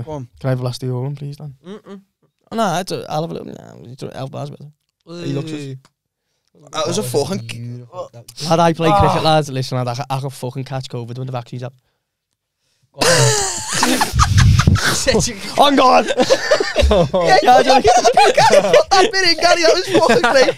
Go on. Can I have a last euro, please, Dan? Oh, no, I'll have a little... No, 11 bars better. He looks us. That was a fucking... Had I played cricket, lads, listen, I could fucking catch COVID when the vaccine's up. On God! Yeah, Gary, put that bit in, Gary, that was fucking great.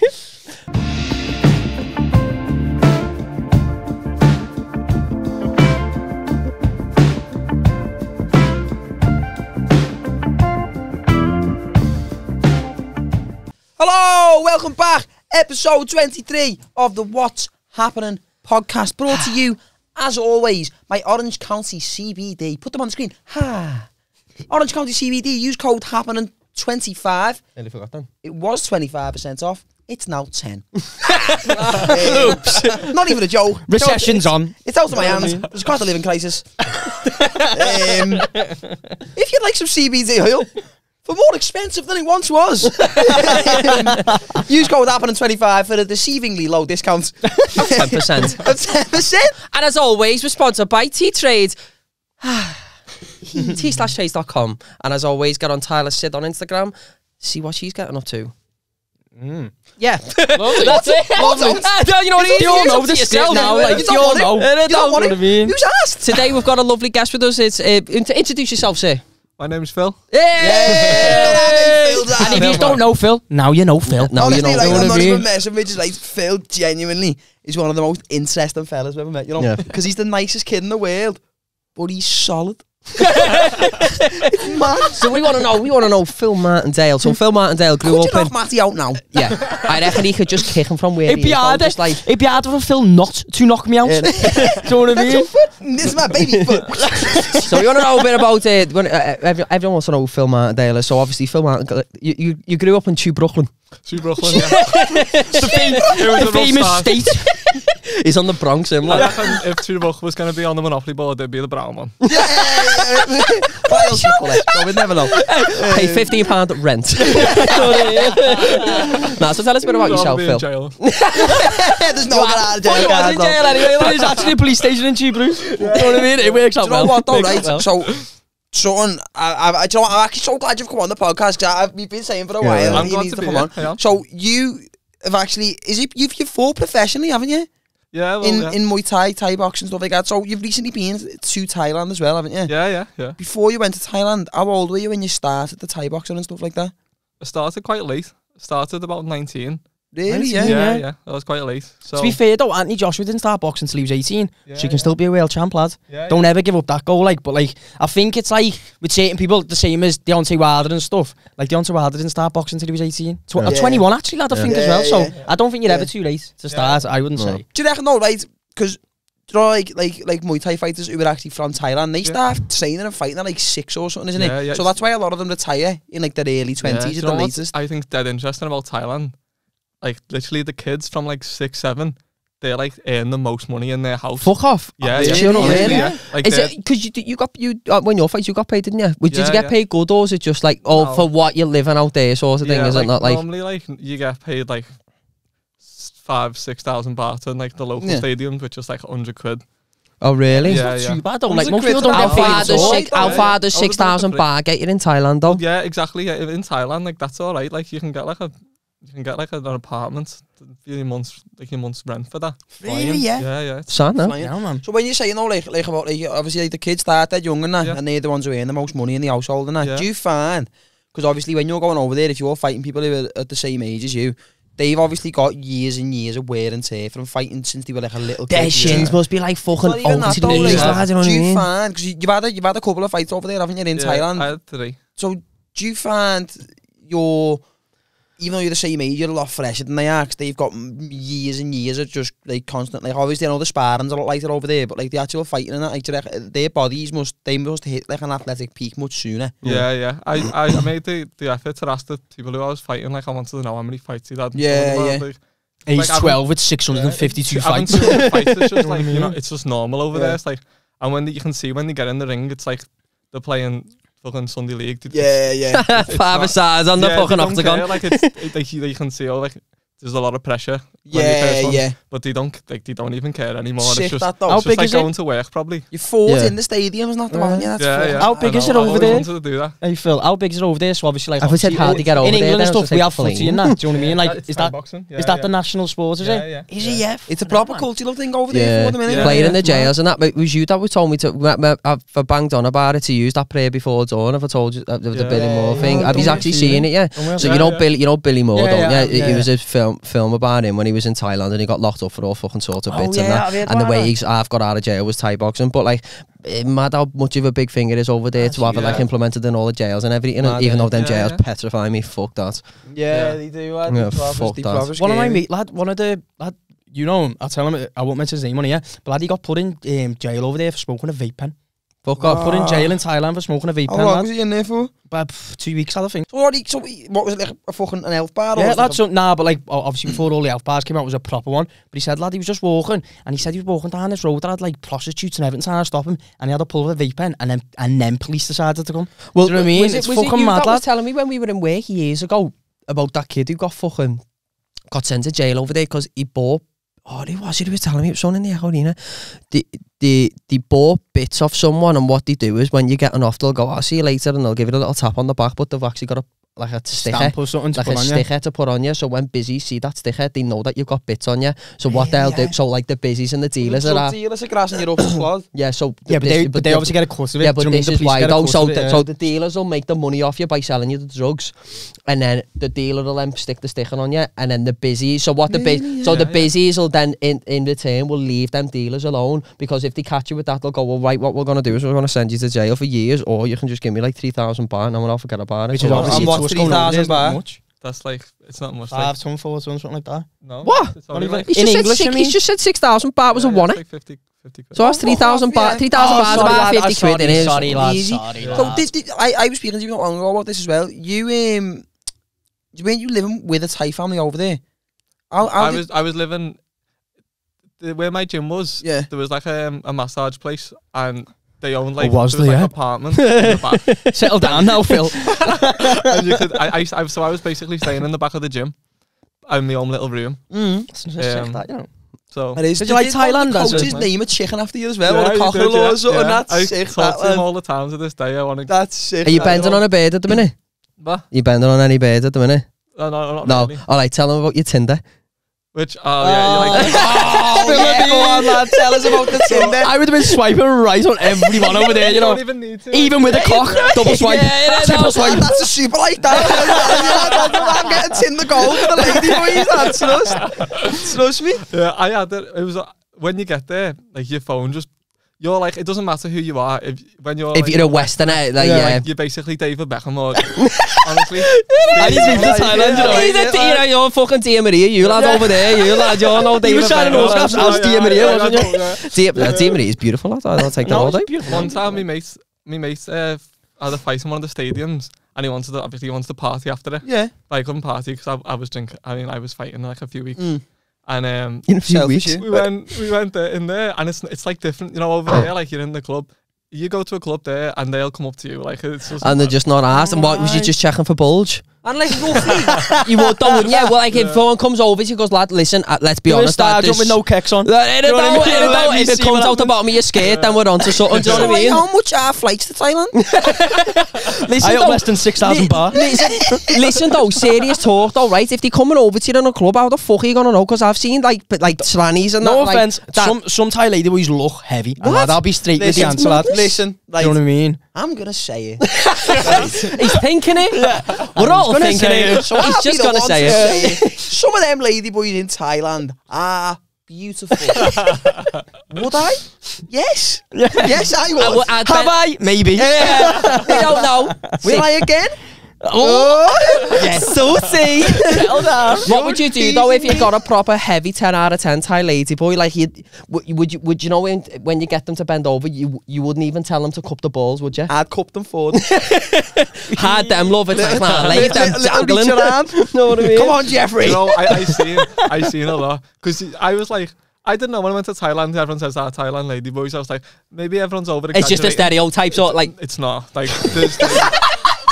Hello, welcome back. Episode 23 of the What's Happening podcast, brought to you, as always, by Orange County CBD. Put them on the screen. Orange County CBD, use code Happenin25. Nearly forgot then. It was 25% off. It's now 10. Not even a joke. Recession's on. It's out of my hands. There's quite a living crisis. If you'd like some CBD oil, for more expensive than it once was, use code Happenin25 for a deceivingly low discount. 10%. 10%? And as always, we're sponsored by T-Trade. T/trades.com. And as always, get on Tyler Sid on Instagram. See what she's getting up to. Yeah. Lovely. That's it. Lovely. You know what You all know the script now. Like, you all know. You don't want it? Who's asked? Today we've got a lovely guest with us. It's introduce yourself, sir. My name's Phil. Yay! And if you don't know Phil, now you know Phil. Now Honestly, you know. like, You know I'm what I not mean? even messing with you. Like, Phil genuinely is one of the most interesting fellas I've ever met. You know, because he's the nicest kid in the world, but he's solid. It's mad. So we want to know Phil Martindale. So Phil Martindale grew Could up you in. knock Matty out now? Yeah, I reckon he could just kick him from where It'd he be is. hard. Just like It'd be hard for Phil not to knock me out. Do you know what I mean? This is my baby foot. so. You want to know a bit about it? Everyone wants to know who Phil Martindale is. So obviously Phil Martindale, you grew up in Brooklyn. Brooklyn, yeah. The famous state. He's on the Bronx, him. I Like. reckon if Brooklyn was going to be on the Monopoly board, it'd be the brown one. What else you call it? So we'd never know. Pay £15 rent. Nah, so tell us a bit about yourself, Be in Phil. jail. There's no get out of jail. I was in jail anyway. There's actually a police station in Cheebrews. You know what I mean? It works out Do you know well. what though, Works right? out well. So, son, I'm actually so glad you've come on the podcast, because we've been saying for a while I'm that you glad need to to be come here, on. yeah. So you have actually, you've fought professionally, haven't you? Yeah, well, In Muay Thai, Thai boxing, stuff like that. So you've recently been to Thailand as well, haven't you? yeah. Before you went to Thailand, how old were you when you started the Thai boxing and stuff like that? I started quite late. I started about 19. Really? Yeah. I was quite late. So To be fair though, Anthony Joshua didn't start boxing until he was 18, Yeah, so he can still be a world champ, lad. Don't ever give up that goal, like. But like, I think it's like with certain people, the same as Deontay Wilder and stuff. Like Deontay Wilder didn't start boxing until he was 18, 21 actually, lad. I think as well. So I don't think you're ever too late to start. I wouldn't say. Do you reckon though, right? Because you know, like Muay Thai fighters who are actually from Thailand, they start training and fighting at like 6 or something, isn't it? Yeah. So that's why a lot of them retire in like their early 20s Do at you the know what latest. I think dead interesting about Thailand, like literally the kids from like 6, 7, they like earn the most money in their house. Fuck off. Yeah, Really? yeah, Really? yeah. Like Is it because you got when your fights you got paid, didn't you? Did you get paid good, or is it just like No. for what you're living out there sort of thing? Is it not like normally like you get paid like 5,000-6,000 baht in like the local stadiums, which is like 100 quid. oh really? Yeah, Not yeah. too bad though. 100 Like most quid people for don't that get paid far at does all. shake- How far does I was about 6,000 to baht get you in Thailand though? Yeah, exactly. Yeah, in Thailand, like that's all right. Like you can get like an apartment for your month's rent for that. Really? Yeah. Yeah. Son, no? Flying. Yeah, man. So when you say, you know, like about like obviously like the kids start dead young and that, and they're the ones who earn the most money in the household and that. Yeah. Do you find, because obviously when you're going over there, if you're fighting people who are at the same age as you, they've obviously got years and years of wear and tear from fighting since they were like a little kid. Their shins must be like fucking Not even old that to though, the knees, like, lad, you know what do I you mean? find, because you've had a couple of fights over there, haven't you, in Thailand? I had 3. So do you find even though you're the same age, you're a lot fresher than they are, because they've got years and years of just like constant, like obviously I know the sparring's a lot lighter over there, but like the actual fighting and that, like, their bodies must hit like an athletic peak much sooner. Yeah. I made the effort to ask the people who I was fighting, like I wanted to know how many fights he'd had. Yeah. Like, Age like, 12 with 652 having fights. 200 fights is just like, you know, it's just normal over there. It's like, and when you can see when they get in the ring, it's like they're playing fucking Sunday League. Yeah. Five sides on the fucking octagon. Like it's, like you can see, oh, like there's a lot of pressure. Yeah. But they don't even care anymore. Sick It's just, that though. How it's just big like is it? going to work probably. You're forward Yeah. in the stadiums, not the one. Yeah, that's full. How big I is know, it I over always there? wanted to do that. Hey Phil, how big is it over there? So obviously, like, I've said how to get over in there. England then and it's stuff, we like have footy plane. and that. Do you know what I mean? Like, It's is Thai that boxing. is that the national sport? Is it? Yeah. Is it? Yeah. It's a proper cultural thing over there Yeah, for them, innit? Yeah. playing in the jails and that. But it was you that told me to. I've banged on about it to use that prayer before dawn. If I told you the Billy Moore thing, have you actually seen it? Yeah. So you know Billy Moore, don't you? It was a film about him when he was in Thailand and he got locked up for all fucking sort of bits and that. And the way I've got out of jail was Thai boxing, but like. Mad how much of a big thing it is over there to have it like implemented in all the jails and everything. Mad, even though them jails petrify me, fuck that. Yeah, they do. Fuck that. One of my mate, lad, one of the lad, you know him. I'll tell him. I won't mention his name on here. But lad, he got put in jail over there for smoking a vape pen. Fuck off. Put in jail in Thailand for smoking a vape pen. How long was he in there for? About 2 weeks, I think. So what was it, like a fucking an health bar? Yeah, lad, but like, obviously before all the health bars came out, it was a proper one. But he said, lad, he was just walking, and he said he was walking down this road that had like prostitutes and everything trying to stop him, and he had to pull with a vape pen, and then police decided to come. Well, do you know what I mean? It's fucking mad, lad. Was telling me when we were in work years ago about that kid who got sent to jail over there because he bought. Oh, who was it? He was telling me it was someone in the arena. They bought bits off someone, and what they do is when you get an off, they'll go, I'll see you later, and they'll give it a little tap on the back, but they've actually got a sticker, or something to like put a on sticker to put on you. So when busies see that sticker, they know that you've got bits on you. So what they'll do, so like the busies and the dealers are dealers are grassing you up as well. yeah. So but they obviously get a cut of it. yeah, but this is why though. So the the dealers will make the money off you by selling you the drugs, and then the dealer will then stick the sticker on you, and then the busies. So what the busies will then in return will leave them dealers alone, because if they catch you with that, they'll go, well, right, what we're gonna do is we're gonna send you to jail for years, or you can just give me like 3,000 baht and I'll forget about it. Which is obviously what's 3,000 baht? much. That's like, it's not much. 5, Like, 10, 4, something like that. no. What? It's only like, He's just said 6,000 baht was a one. like 50 quid. So that's 3,000 baht. 3,000 baht is about 50 quid in it. Sorry, lad. Easy. Sorry, So lad. I was speaking to you not long ago about this as well. You weren't you living with a Thai family over there? I was living where my gym was. Yeah. There was like a massage place, and they owned like, was there was there, like yeah? apartments in the back. Settle down now, Phil. And you could, so I was basically staying in the back of the gym, in my own little room. So It is. Did you like Thailand? The As coach's a- name a chicken after you as well, Yeah, or a you cockerel did, or something. That's I sick. talk to him That, all the time to this day. I want to. that's sick. Are you bending on a bird at the minute? What? You bending on any bird at the minute? No, not No. really. All right, tell them about your Tinder. Which, yeah, you like. Oh, yeah, go on, man. Tell us about the Tinder. I would have been swiping right on everyone over there, you know. don't even need to. Even with a cock, double swipe, triple swipe. That's a super like that. I'm getting Tinder gold for the lady boys. That's us. Trust me. Yeah, I had it. It was when you get there, like your phone just. You're like, it doesn't matter who you are. If You're a Westerner, like, like, you're basically David Beckham, or honestly. And he's been to Thailand, you know. You're fucking Dia Maria, you lad over there, you lad, you're no He David was shining Beckham. those gaps as Dia Maria, wasn't you? Dia Maria is beautiful, lad. I'll take that all day. One time, my mates had a fight in one of the stadiums, and he wanted to party after it. Yeah. But I couldn't party because I was drinking. I mean, I was fighting like a few weeks. And In a few Selfish, weeks. yeah. we went in there, and it's like different, you know. Over there, like you're in the club, you go to a club there, and they'll come up to you like it's just. And they're just not asked. And what was you just checking for bulge? And like roughly, You would, don't, yeah. Well, like if someone comes over, he goes, lad, listen, let's be honest, lad, with no kicks on. If it comes out the bottom of your skirt, then we're on to something. Do you know what I mean? how much are flights to Thailand? Listen, I got though, less than 6,000 baht. listen though, serious talk though, right? If they're coming over to you in a club, how the fuck are you gonna know? Because I've seen like slannies and No that. offense, Like, some Thai lady boys look heavy. And What? lad, I'll be straight with the answer, lad. Listen, Do you know what I mean? I'm gonna say it. he's thinking it. We're all gonna thinking say it. So he's I'll be just the gonna one say to it. Some of them lady boys in Thailand are beautiful. Would I? Yes. Yes, I would. I'd Have bet- I? Maybe. Yeah. We don't know. Will I again? Yes. So see. What would you do though if you got a proper heavy 10 out of 10 Thai lady boy? Like would you know when you get them to bend over, you wouldn't even tell them to cup the balls, would you? I'd cup them forward. Hard them love it, like man, leave them Little reach jangling. around. Know what I mean? Come on, Jeffrey. You know, I seen a lot because I was like. I didn't know when I went to Thailand. Everyone says that Thailand lady boys. I was like, maybe everyone's over. It's just a stereotype, sort of like. It's not like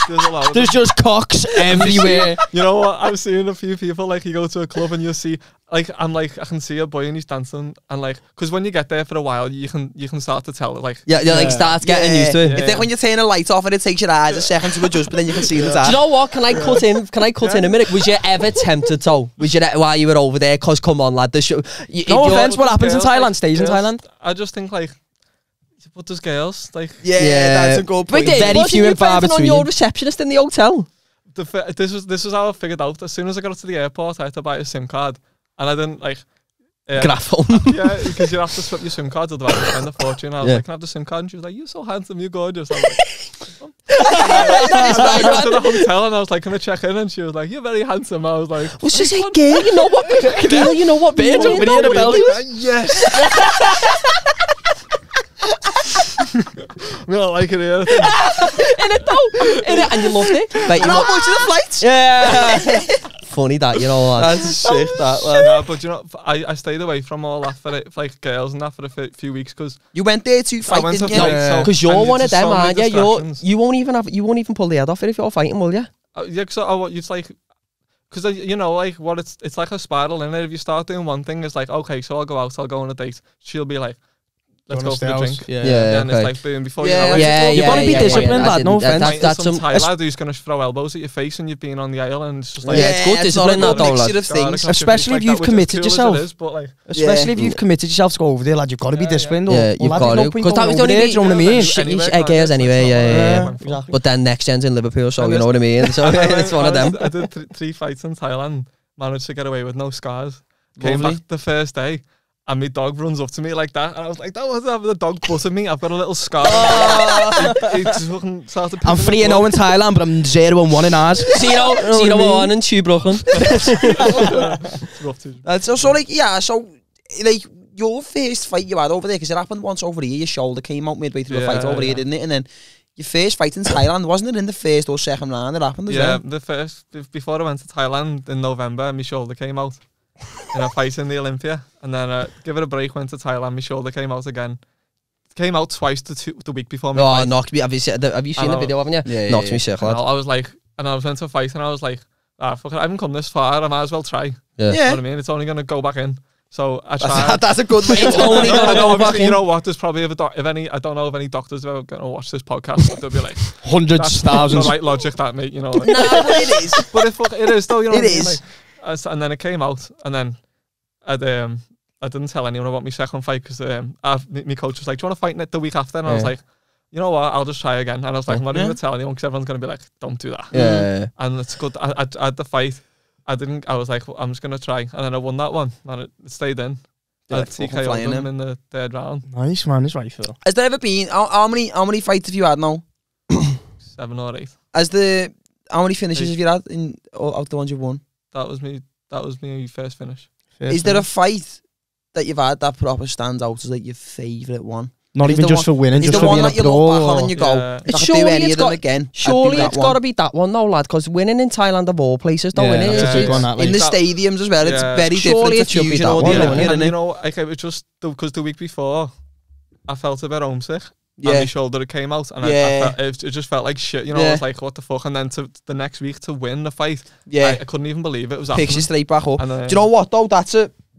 There's a lot of There's just cocks everywhere. You know what? I've seen a few people, like, you go to a club and you see, like, I can see a boy and he's dancing, and like, because when you get there for a while, you can start to tell, like, like start getting used to it. It's like when you turn the lights off and it takes your eyes a second to adjust, but then you can see the Do you know what? Can I cut in a minute? Was you ever tempted though? While you were over there? Cause come on, lad, the show. No offense, what happens in Thailand stays in Thailand. I just think, like, but there's girls, like, that's a good point. Wait, Very few and far on between. your receptionist in the hotel. This was how I figured out. As soon as I got to the airport, I had to buy a SIM card, and I didn't like. Graphone. Yeah, because you have to swap your SIM cards, otherwise you spend a fortune. I was like, can I have the SIM card? And she was like, you're so handsome, you're gorgeous. I was like, I went to the hotel and I was like, can I check in? And she was like, you're very handsome. I was like, Was she say, girl, you know what? Girl, you know what? Bitch, over here, the bell. Yes. we don't like it here. In it though. In it, and you loved it. Like, And how much are the flights? Yeah. Funny that, you know. That's sick, that, lad. Yeah, but you know, I stayed away from all that for like girls and that for a few weeks because You went there to fight, went didn't to you? fight, so Because I you're needed one of them, so many aren't you? distractions. You won't even pull the head off it if you're fighting, will you? Yeah, because it's like, because you know, like what it's like a spiral, and if you start doing one thing, it's like, okay, so I'll go out, I'll go on a date. She'll be like, let's go for the drink. Yeah, And okay. it's like boom before you know it. You've got to be disciplined, lad, no offense. That's some some. Thai lad who's gonna throw elbows at your face and you've been on the aisle and it's just like Yeah, it's good discipline, not a that, though, good mixture lad. of things. Especially if you've committed yourself. But like, Especially if you've committed yourself to go over there, lad, you've got to be disciplined. Yeah, you've got to. Because that was the only Do you know what I mean? girls anyway, yeah. Exactly. But then next gen's in Liverpool, so you know what I mean. So it's one of them. I did 3 fights in Thailand, managed to get away with no scars. Came Lovely. back the first day, and my dog runs up to me like that, and I was like, that wasn't having the dog butted me. I've got a little scar. He just fucking started I'm 3-0 in Thailand, but I'm 0-1 in ours. 0-1 and 2 broken. So like, yeah, so like your first fight you had over there, because it happened once over here, your shoulder came out midway through a fight over here, didn't it? And then your first fight in Thailand, wasn't it in the first or second round it happened as well? the first, before I went to Thailand in November, my shoulder came out in a fight in the Olympia, and then give it a break, went to Thailand, my shoulder came out again. Came out twice the week before me. Oh, knocked me. Have you seen the video, haven't you? Yeah, Knocked me sick, lad. I was like, and I was went to a fight, and I was like, fuck it, I haven't come this far, I might as well try. Yeah. You know what I mean? It's only going to go back in. So I tried. That's a good way. It's only gonna go back in. You know what? There's probably if any, I don't know if any doctors are going to watch this podcast. They'll be like, Hundreds, that's not thousands. the right logic, that, mate. You know. Like, No, but it is. but it is though. You know. It what I mean? is. Like, and then it came out, and then I didn't tell anyone about my second fight because my coach was like, "Do you want to fight the week after?" And I was like, "You know what? I'll just try again." And I was like, "I'm not even going to tell anyone because everyone's going to be like, don't do that." Yeah. And it's good. I had the fight. I was like, well, I'm just going to try, and then I won that one, and it stayed in. Yeah, I fucking TKO'd flying him him. in the 3rd round. Nice, man. This right, Phil. Has there ever been how many fights have you had now? 7 or 8. How many finishes have you had out the ones you've won? That was me first finish. Is there a fight that you've had that proper stands out as like your favourite one? Not Is even the just for winning, Is just the for one being a that you look back on brawl? and you go, Yeah. if I could Surely do any it's of them got- again, Surely it's got to to be that one, though, lad, because winning in Thailand of all places, though, Yeah, innit? that's a big It's- one, that, in the That- stadiums as well. It's Yeah. very Surely different it to should be Fusion that one, audio, though, isn't And it? you know, like, it was just because the week before, I felt a bit homesick. Yeah. And my shoulder came out, and Yeah. it just felt like shit. You know, Yeah. I was like, what the fuck? And then to the next week to win the fight, Yeah, I couldn't even believe it was picks you happening. straight back up. And, Do you know what though?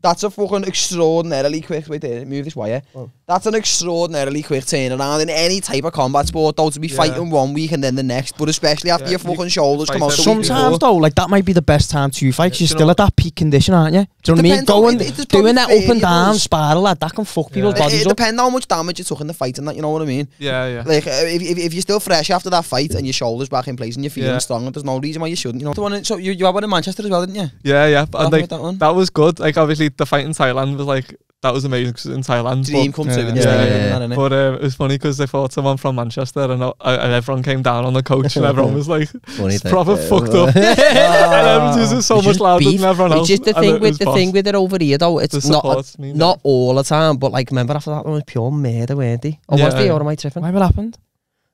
That's a fucking extraordinarily quick. Wait there, move this way. Yeah. Oh. That's an extraordinarily quick turnaround in any type of combat sport. Though to be Yeah. fighting one week and then the next, but especially after Yeah, your fucking shoulders come out. The week Sometimes before. though, like that might be the best time to fight. 'Cause Yeah, you're do you still know- at that peak condition, aren't you? Do you know what I mean? Depends on- Going, there's probably doing that up and down variables. spiral, lad, that can fuck people's Yeah. bodies It up. depends how much damage you took in the fight and that. You know what I mean? Yeah. Like if you're still fresh after that fight and your shoulders back in place and you're feeling Yeah. strong, there's no reason why you shouldn't. You know. The one so you had one in Manchester as well, didn't you? Yeah. Tell And me like, about that one. that was good. Like, obviously, the fight in Thailand was like, that was amazing because in Thailand. Dream come true in the Yeah, stadium, yeah, isn't that, innit? But it was funny because they fought someone from Manchester, and everyone came down on the coach, and everyone was like, Funny it's thing, proper yeah. fucked up. And everyone was just so It's much just louder beef. than everyone else. It's just the and thing it with was the boss. thing with it over here, though. It's The not supports mean not all the time, but like remember after that one was pure murder, weren't they? Or was Yeah. they? Or am I tripping? Why what happened?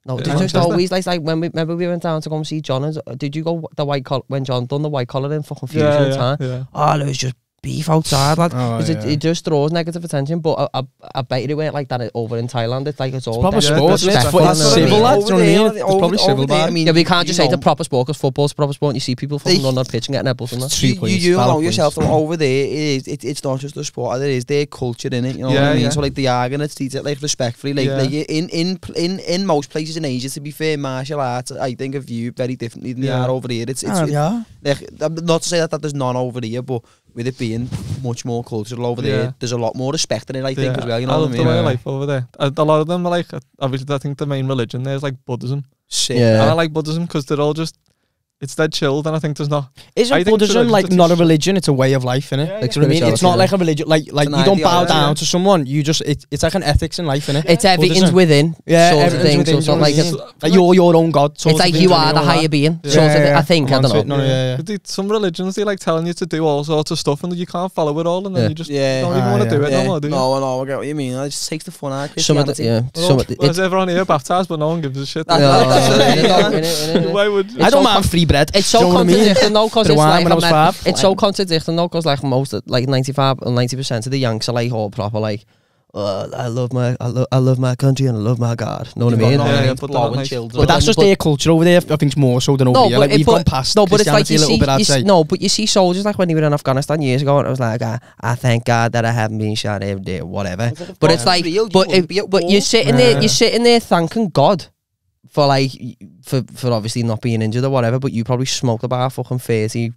No, Yeah. did you just Manchester. always like when we went down to go and see John? Did you go the white collar when John done the white collar in fucking Fusion Yeah, time? yeah. Oh, there was just beef outside, lad. Oh, Because it just draws negative attention. But I bet it weren't like that over in Thailand. It's like it's all proper sport, isn't it? respectful It's and civil, everything. lad. Do you know what I mean? It's probably civil, there, I lad. mean, Yeah, but you can't just say know, it's a proper sport because football's a proper sport and you see people fucking run on pitch and getting their and that. you know yourself though, over there it's not just a sport, there is their culture in it, you know what I mean? So like they are gonna treat it like respectfully, like in most places in Asia, to be fair, martial arts I think are viewed very differently than they are over here. It's like, not to say that there's none over here, but with it being much more cultural over there, there's a lot more respect in it, I think, as well, you know what I mean? I love the way of life over there. A lot of them are like, obviously I think the main religion there is like Buddhism. Shit. Yeah. And I like Buddhism because they're all just, it's dead chilled, and I think there's not. Isn't Buddhism like not a religion? It's a way of life, innit? Yeah, Like, you know what I mean? It's not like a religion. Like you don't bow down to someone. You just it's like an ethics in life, innit? It's everything's within. Yeah, sort of everything's thing. within. So it's not like like you're your own god. it's like you are the higher being. Sort of thing. I think. I don't know. Some religions, they like telling you to do all sorts of stuff, and you can't follow it all, and then you just don't even want to do it no more, do you? No, I get what you mean. It just takes the fun out of Some of Christianity. the Whereas everyone here baptised, but no one gives a shit. Why would I don't mind free bread. It's so contradicting though, because it's like when I was 5. it's so contradicting though, because like most, like 95 or 90% of the Yanks are like all proper like, I love my country and I love my God. Know what I mean? But that's just their culture over there. I think more so than over here. Like we've gone past Christianity a little bit, I'd say. No, but you see soldiers like when they were in Afghanistan years ago, and I was like, I thank God that I haven't been shot every day, whatever. But it's like, but you're sitting there thanking God for like for obviously not being injured or whatever, but you probably smoked about fucking 30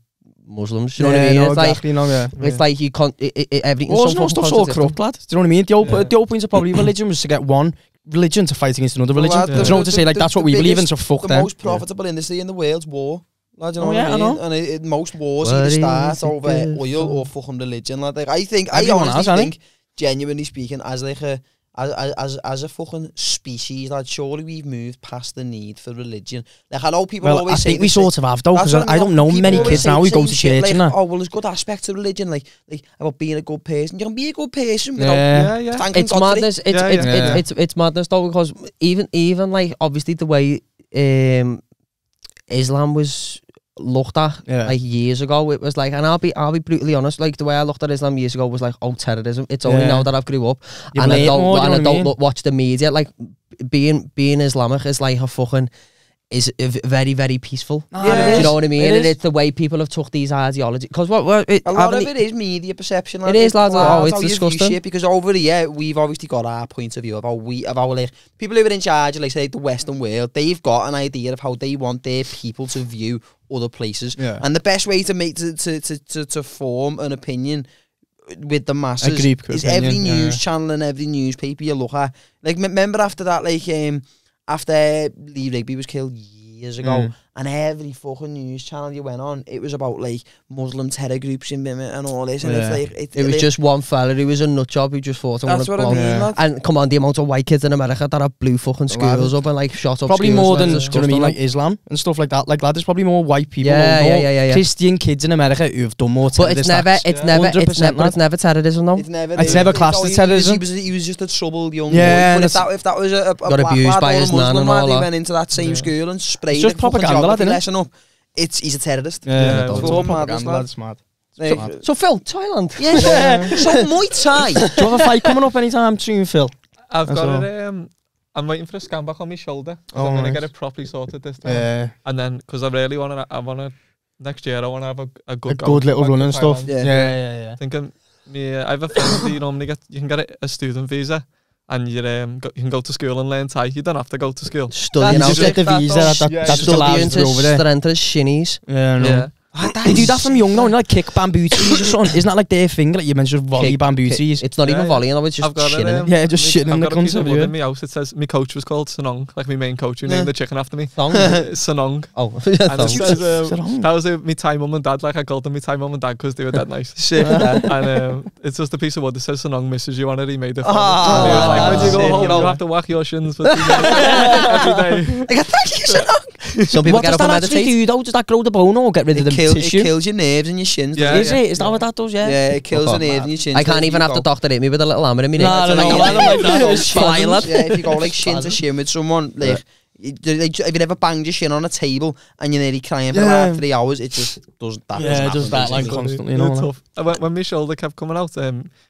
Muslims, you know what I mean? No, it's exactly, like it's like you can't everything's well, so stuff's all corrupt, lad. Do you know what I mean? The whole point of probably religion was to get one religion to fight against another religion. Do you know what to say? Like that's what we believe in, so fuck them. The most profitable industry in the world's war. Lad, you know what I mean? And most wars either start over oil or fucking religion, lad. Like, I honestly think, genuinely speaking, as like as a fucking species, like surely we've moved past the need for religion. Like I know people always say, I think we sort of have though, because I don't know many kids now who go to church like, and that. oh well, there's good aspects of religion, like about being a good person. You can be a good person. It's madness. It's madness though, because even like obviously the way Islam was looked at like years ago, it was like, and I'll be brutally honest, like the way I looked at Islam years ago was like, oh, terrorism. It's only now that I've grew up and I don't watch the media. Like being Islamic is like a fucking is very, very peaceful. Do you know what I mean? And it's the way people have took these ideologies, because a lot of it is media perception. It is, lads. It's disgusting. Because over here we've obviously got our point of view of how like people who are in charge of, like say, the Western world. They've got an idea of how they want their people to view other places, and the best way to make to form an opinion with the masses is every news channel and every newspaper you look at. Like remember after that, like after Lee Rigby was killed years ago, and every fucking news channel you went on, it was about like Muslim terror groups and all this, and it's like it was just one fella who was a nutjob who just thought that's what I mean, and come on, the amount of white kids in America that have blew fucking schools up and like shot up probably schools, more than, do you know what I mean, like Islam and stuff like that. Like there's probably more white people, Christian kids in America who've done more terrorist acts. It's never terrorism though. It's never classed as terrorism. He was just a troubled young boy. But if that was a black lad or a Muslim lad who went into that same school and sprayed a fucking lesson up, he's a terrorist. Yeah, it's all propaganda, lad. It's mad. So Phil, Thailand. Yeah, so Muay Thai. Do you have a fight coming up anytime soon, Phil? I've got it. I'm waiting for a scan back on my shoulder. I'm gonna get it properly sorted this time. Yeah. And then, because I really wanna next year I wanna have a good little run and stuff. Yeah. Thinking, I have a friend that you normally you can get a student visa. And you can go to school and learn Thai. You don't have to go to school. Studying out. Get the visa. That's what allows you over there. Strength as shinnies. Yeah. They do that from young now, like kick bamboo trees or something. Isn't that like their thing? Like you mentioned, volley bamboo trees. It's not even volleying, it's just shitting. Yeah, just shitting in the concept. I've got a piece of wood in my house. It says my coach was called Sanong, like my main coach who named the chicken after me. Sanong. Oh, and it says that was my Thai mum and dad. Like I called them my Thai mum and dad because they were dead nice. Shit. And it's just a piece of wood that says Sanong misses you on it. He made it. Like when you go home, you have to whack your shins for 2 days every day. Like thank you, Sanong. Some people get up and meditate. Do though? Does that grow the bone or get rid of the tissue? It kills your nerves and your shins. Is that what that does? Yeah, it kills the nerves and your shins. I can't even have the doctor hit me with a little hammer in my neck. No. Yeah, if you go like shin to shin with someone, like Like, if you ever banged your shin on a table and you're nearly crying for about 3 hours, it just does that. Yeah, it does that like constantly. You know, tough. When my shoulder kept coming out,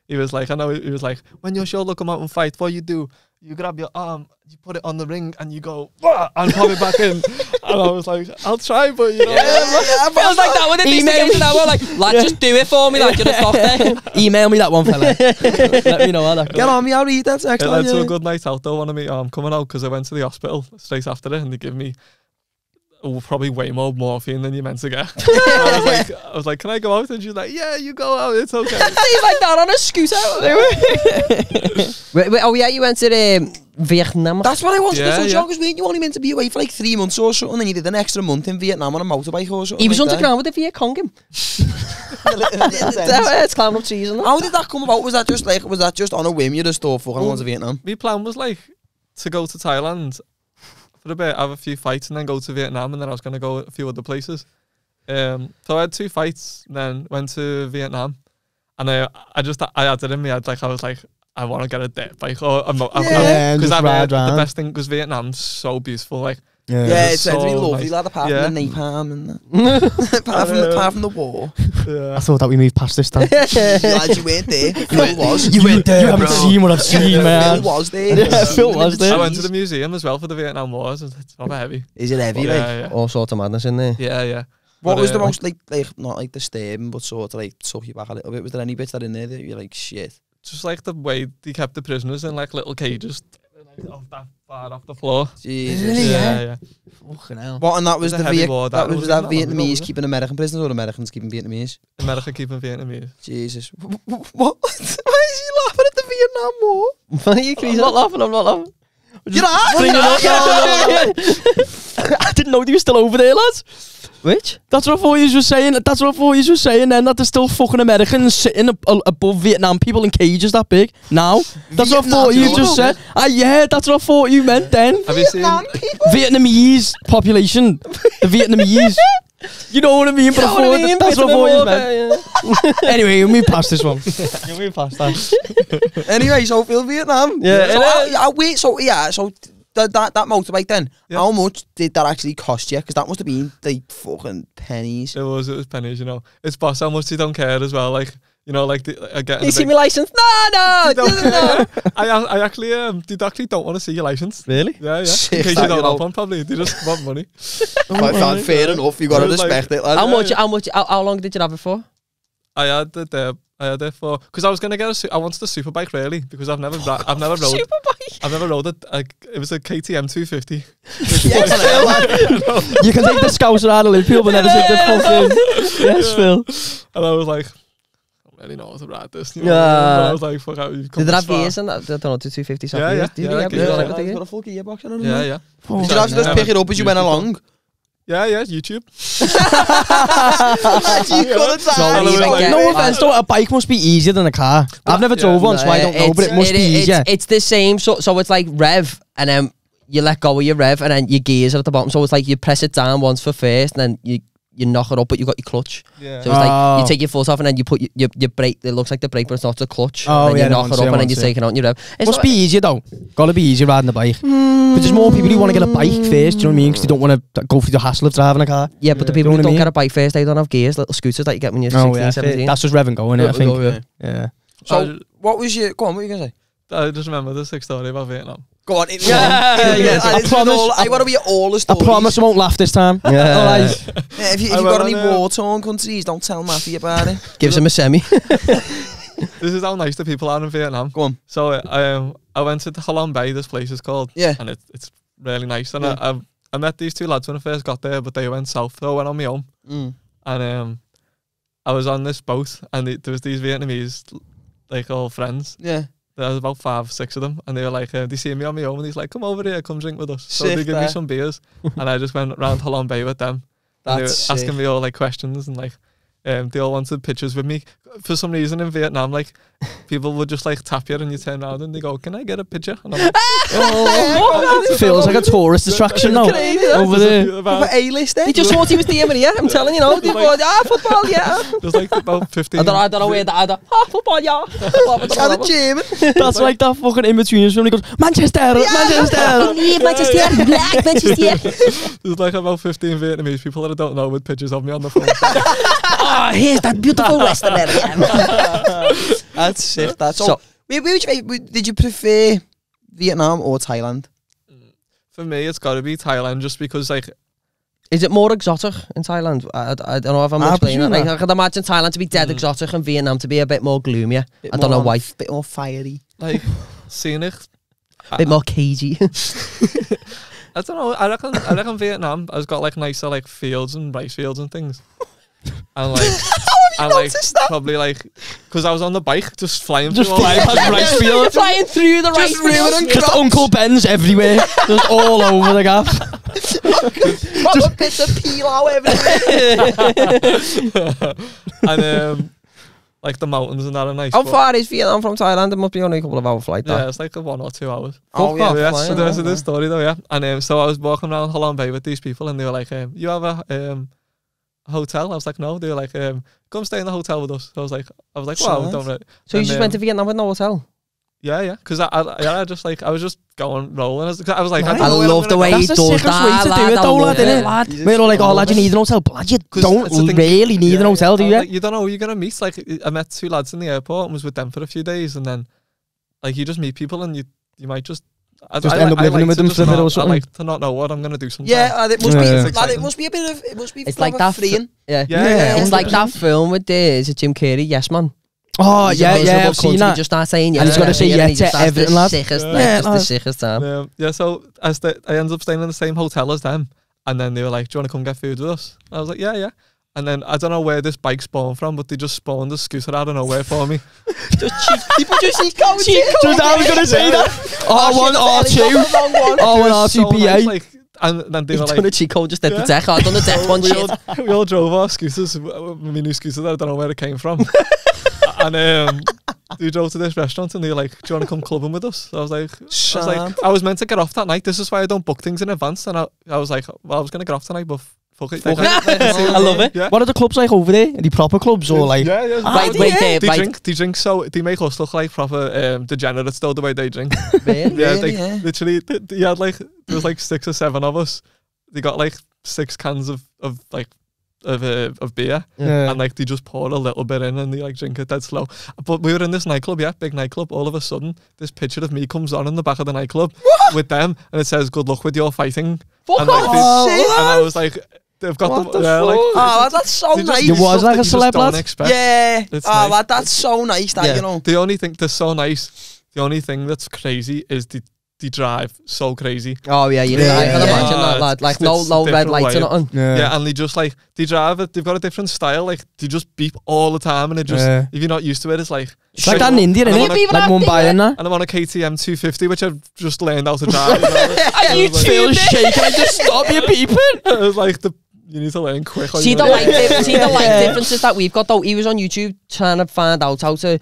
he was like, he was like, when your shoulder come out and fight, what you do? You grab your arm, you put it on the ring, and you go, wah, and pop it back in. And I was like, I'll try, but you know. I feels like that when it needs to get to that one. Like, lad, just do it for me, like you're a doctor. Email me that one, fella. Let me know how that goes. Get on me, I'll read that text. It led to a good night out, though, one of me coming out, because I went to the hospital straight after it, and they give me probably way more morphine than you meant to get. I was like, can I go out? And she's like, yeah, you go out, it's okay. He's like that on a scooter. Oh yeah, you went to Vietnam. That's what I wanted to say, John, because you only meant to be away for like 3 months or so, and then you did an extra month in Vietnam on a motorbike or something. He was like underground with the Viet Cong him. It's climbing up trees and that. How did that come about? Was that just on a whim? You just thought, fucking want to Vietnam? My plan was like to go to Thailand for a bit, have a few fights, and then go to Vietnam, and then I was going to go a few other places. So I had 2 fights, and then went to Vietnam, and I had it in me. I was like, I want to get a dirt bike, because the best thing, because Vietnam's so beautiful, like. Yeah, it's so meant to be lovely, nice. lad, apart from the napalm and that. apart from the war. I thought that we moved past this time. Glad you weren't there. Phil was. You went there, you haven't seen what I've seen, man. Phil was there. Yeah, Phil was there. I went to the museum as well for the Vietnam Wars. It's not heavy. Is it heavy, yeah. All sorts of madness in there. Yeah. What was the most, like, not like disturbing, but sort of like took you back a little bit? Was there any bits that in there that you're like, shit? Just like the way they kept the prisoners in like little cages, like off that far off the floor. Jesus. Really? Yeah. Fucking hell. What, and that was It was a heavy war, that was was that not Vietnamese long, keeping American prisoners or Americans keeping Vietnamese? America keeping Vietnamese. Jesus. What? Why is he laughing at the Vietnam War? What are you crazy? I'm not laughing. You're not? I didn't know they were still over there, lads. Which? That's what I thought you were saying. That's what I thought you were saying then, that there's still fucking Americans sitting above Vietnam people in cages that big. Now. That's what I thought you just said. Yeah, that's what I thought you meant then. Have you seen Vietnamese population? The Vietnamese. You know what I mean? But that's what I thought you meant. Anyway, we'll move past this one. We'll move past that. Anyway, so Phil Vietnam. Yeah. So that motorbike then, how much did that actually cost you? Because that must have been like fucking pennies. It was pennies, you know. It's boss how much they don't care as well, like, you know, like getting. You see my license? No. I actually they actually don't want to see your license. Really? Yeah. Sick, In case that, you don't you know. have one, probably they just want money. Fair enough, you got to respect it, lad. How long did you have it for? I had it for, because I was gonna get I wanted a superbike really, because I've never rode. Superbike. I've never rode it. It was a KTM 250. You can take the Scouser out of Liverpool, but never take the fucking. Yes, Phil. And I was like, I don't really know how to ride this. You know? Yeah. I was like, fuck out. Did it have gears in that? I don't know, 250 something. Yeah. Did you have gears on it? It's got a full gearbox in it. Yeah. Did you have to just pick it up as you went along? Yeah, YouTube. No offense, though, a bike must be easier than a car. I've never drove one, so I don't know, but it must be easier. It's the same, so it's like rev, and then you let go of your rev, and then your gears are at the bottom. So it's like you press it down once for first, and then you knock it up, but you've got your clutch. Yeah. So it's like you take your foot off, and then you put your brake. It looks like the brake, but it's not the clutch. Oh, and then yeah, you knock it up, and then you take it out and you rev. Must be easier though. Gotta be easier riding a bike. But there's more people who want to get a bike first. Do you know what I mean? Because they don't want to go through the hassle of driving a car. Yeah, but the people who don't get a bike first, they don't have gears. Little scooters that you get when you're 16, 17. That's just rev and go, innit? I think. Yeah. So, what was your... Go on, what were you going to say? I just remember the sick story about Vietnam. Go on. I promise. I want to be all the I stories. promise I won't laugh this time. Yeah, if you've got any war-torn countries, don't tell Matthew about it. Gives him a semi. This is how nice the people are in Vietnam. Go on. So I went to Halong Bay, this place is called. Yeah. And it's really nice. And I met these 2 lads when I first got there, but they went south, so I went on my own. And I was on this boat, and there was these Vietnamese, like, all friends. Yeah. There was about 5 or 6 of them, and they were like, they see me on my own, and he's like, come over here, come drink with us. So they give me some beers, and I just went round Halong Bay with them. And they were asking me all like questions, and like, they all wanted pictures with me. for some reason in Vietnam, like, people would just like tap you and you turn around and they go, "Can I get a picture?" And I'm like, It feels like a tourist distraction now. Over there. But A-list, He just thought he was DMing you. I'm telling you, they thought, football, yeah. there's like about 15. I don't know where that. Football, yeah. Kind of German. That's like that fucking in-betweeners film. He goes, Manchester. Manchester, black Manchester. There's like about 15 Vietnamese people that I don't know with pictures of me on the phone. Oh, here's that beautiful Western area. That's sick. That's so. Did you prefer Vietnam or Thailand? For me, it's got to be Thailand, just because like. Is it more exotic in Thailand? I don't know if I'm explaining that. Like, I could imagine Thailand to be dead exotic and Vietnam to be a bit more gloomier. I don't know why. Bit more fiery. Like, scenic. A bit more cagey. I don't know. I reckon Vietnam has got like nicer like fields and rice fields and things. And like, probably like, because I was on the bike just flying past rice fields. Flying through the rice fields. Just Uncle Ben's everywhere. Just all over the gap. Just bits of pilau everywhere. And like the mountains and that are nice. How far is Vietnam from Thailand? It must be only a couple of hour flight. Yeah, it's like 1 or 2 hours. Yeah. So there's this story though, yeah. And so I was walking around Holland Bay with these people, and they were like, "You have a hotel?" I was like, "No." They were like, "Come stay in the hotel with us." So I was like, "Wow, don't really." So you just went to Vietnam with no hotel? Yeah. Because I just like, I was just going rolling. I was like, I love the way he does that. That's the sickest way to do it though, lad, innit? We're all like, "Oh, lad, you need an hotel." But lad, you don't really need an hotel, do you? Like, you don't know who you're going to meet. Like, I met 2 lads in the airport and was with them for a few days, and then like you just meet people and you might just end up living with them for a bit or something. I like to not know what I'm going to do sometimes. Yeah, it must be. Lad, it must be a bit of. It must be. It's like that freeing. Yeah. It's like that film with is it Jim Carrey? Yes Man. Oh yeah, I've seen that. Just start saying yes, and he's got to say yes to everything, lad. The sickest time. Yeah, so I ended up staying in the same hotel as them, and then they were like, "Do you want to come get food with us?" I was like, "Yeah." And then I don't know where this bike spawned from, but they just spawned a scooter out of nowhere for me. People just cheat codes. Just I was going to say that. R1, R2, PA. And then they were like, done a cheat code just at the deck. I've done the deck one shit. We all drove our scooters, my new scooter that I don't know where it came from. And we drove to this restaurant and they were like, "Do you want to come clubbing with us?" So I was like, I was meant to get off that night. This is why I don't book things in advance. And I was like, well, I was going to get off tonight, but fuck it. I love it. Yeah. What are the clubs like over there? Are they proper clubs or like? Yeah. They drink. So they make us look like proper degenerates though, the way they drink. Really? Yeah. Literally, they had like, there was like 6 or 7 of us. They got like 6 cans of beer, and like they just pour a little bit in and they like drink it dead slow. But we were in this nightclub, big nightclub. All of a sudden, this picture of me comes on in the back of the nightclub with them, and it says, "Good luck with your fighting." Fuck off! And I was like, "They've got them." Like, oh, that's so nice. You was like a celeb, lad. Yeah. Nice. Lad, that's so nice. That you know. The only thing that's so nice, the only thing that's crazy is they drive so crazy. Oh yeah, I can imagine that, lad. Like no red lights or nothing. Yeah, and they just like, they drive it. They've got a different style. Like they just beep all the time, and it just, if you're not used to it, it's like. It's like that in India, isn't it? Like Mumbai and that. And I'm on a KTM 250, which I've just learned how to drive. And you feel shaking and just stop you beeping. It was like you need to learn quick. See the light differences that we've got though. He was on YouTube trying to find out how to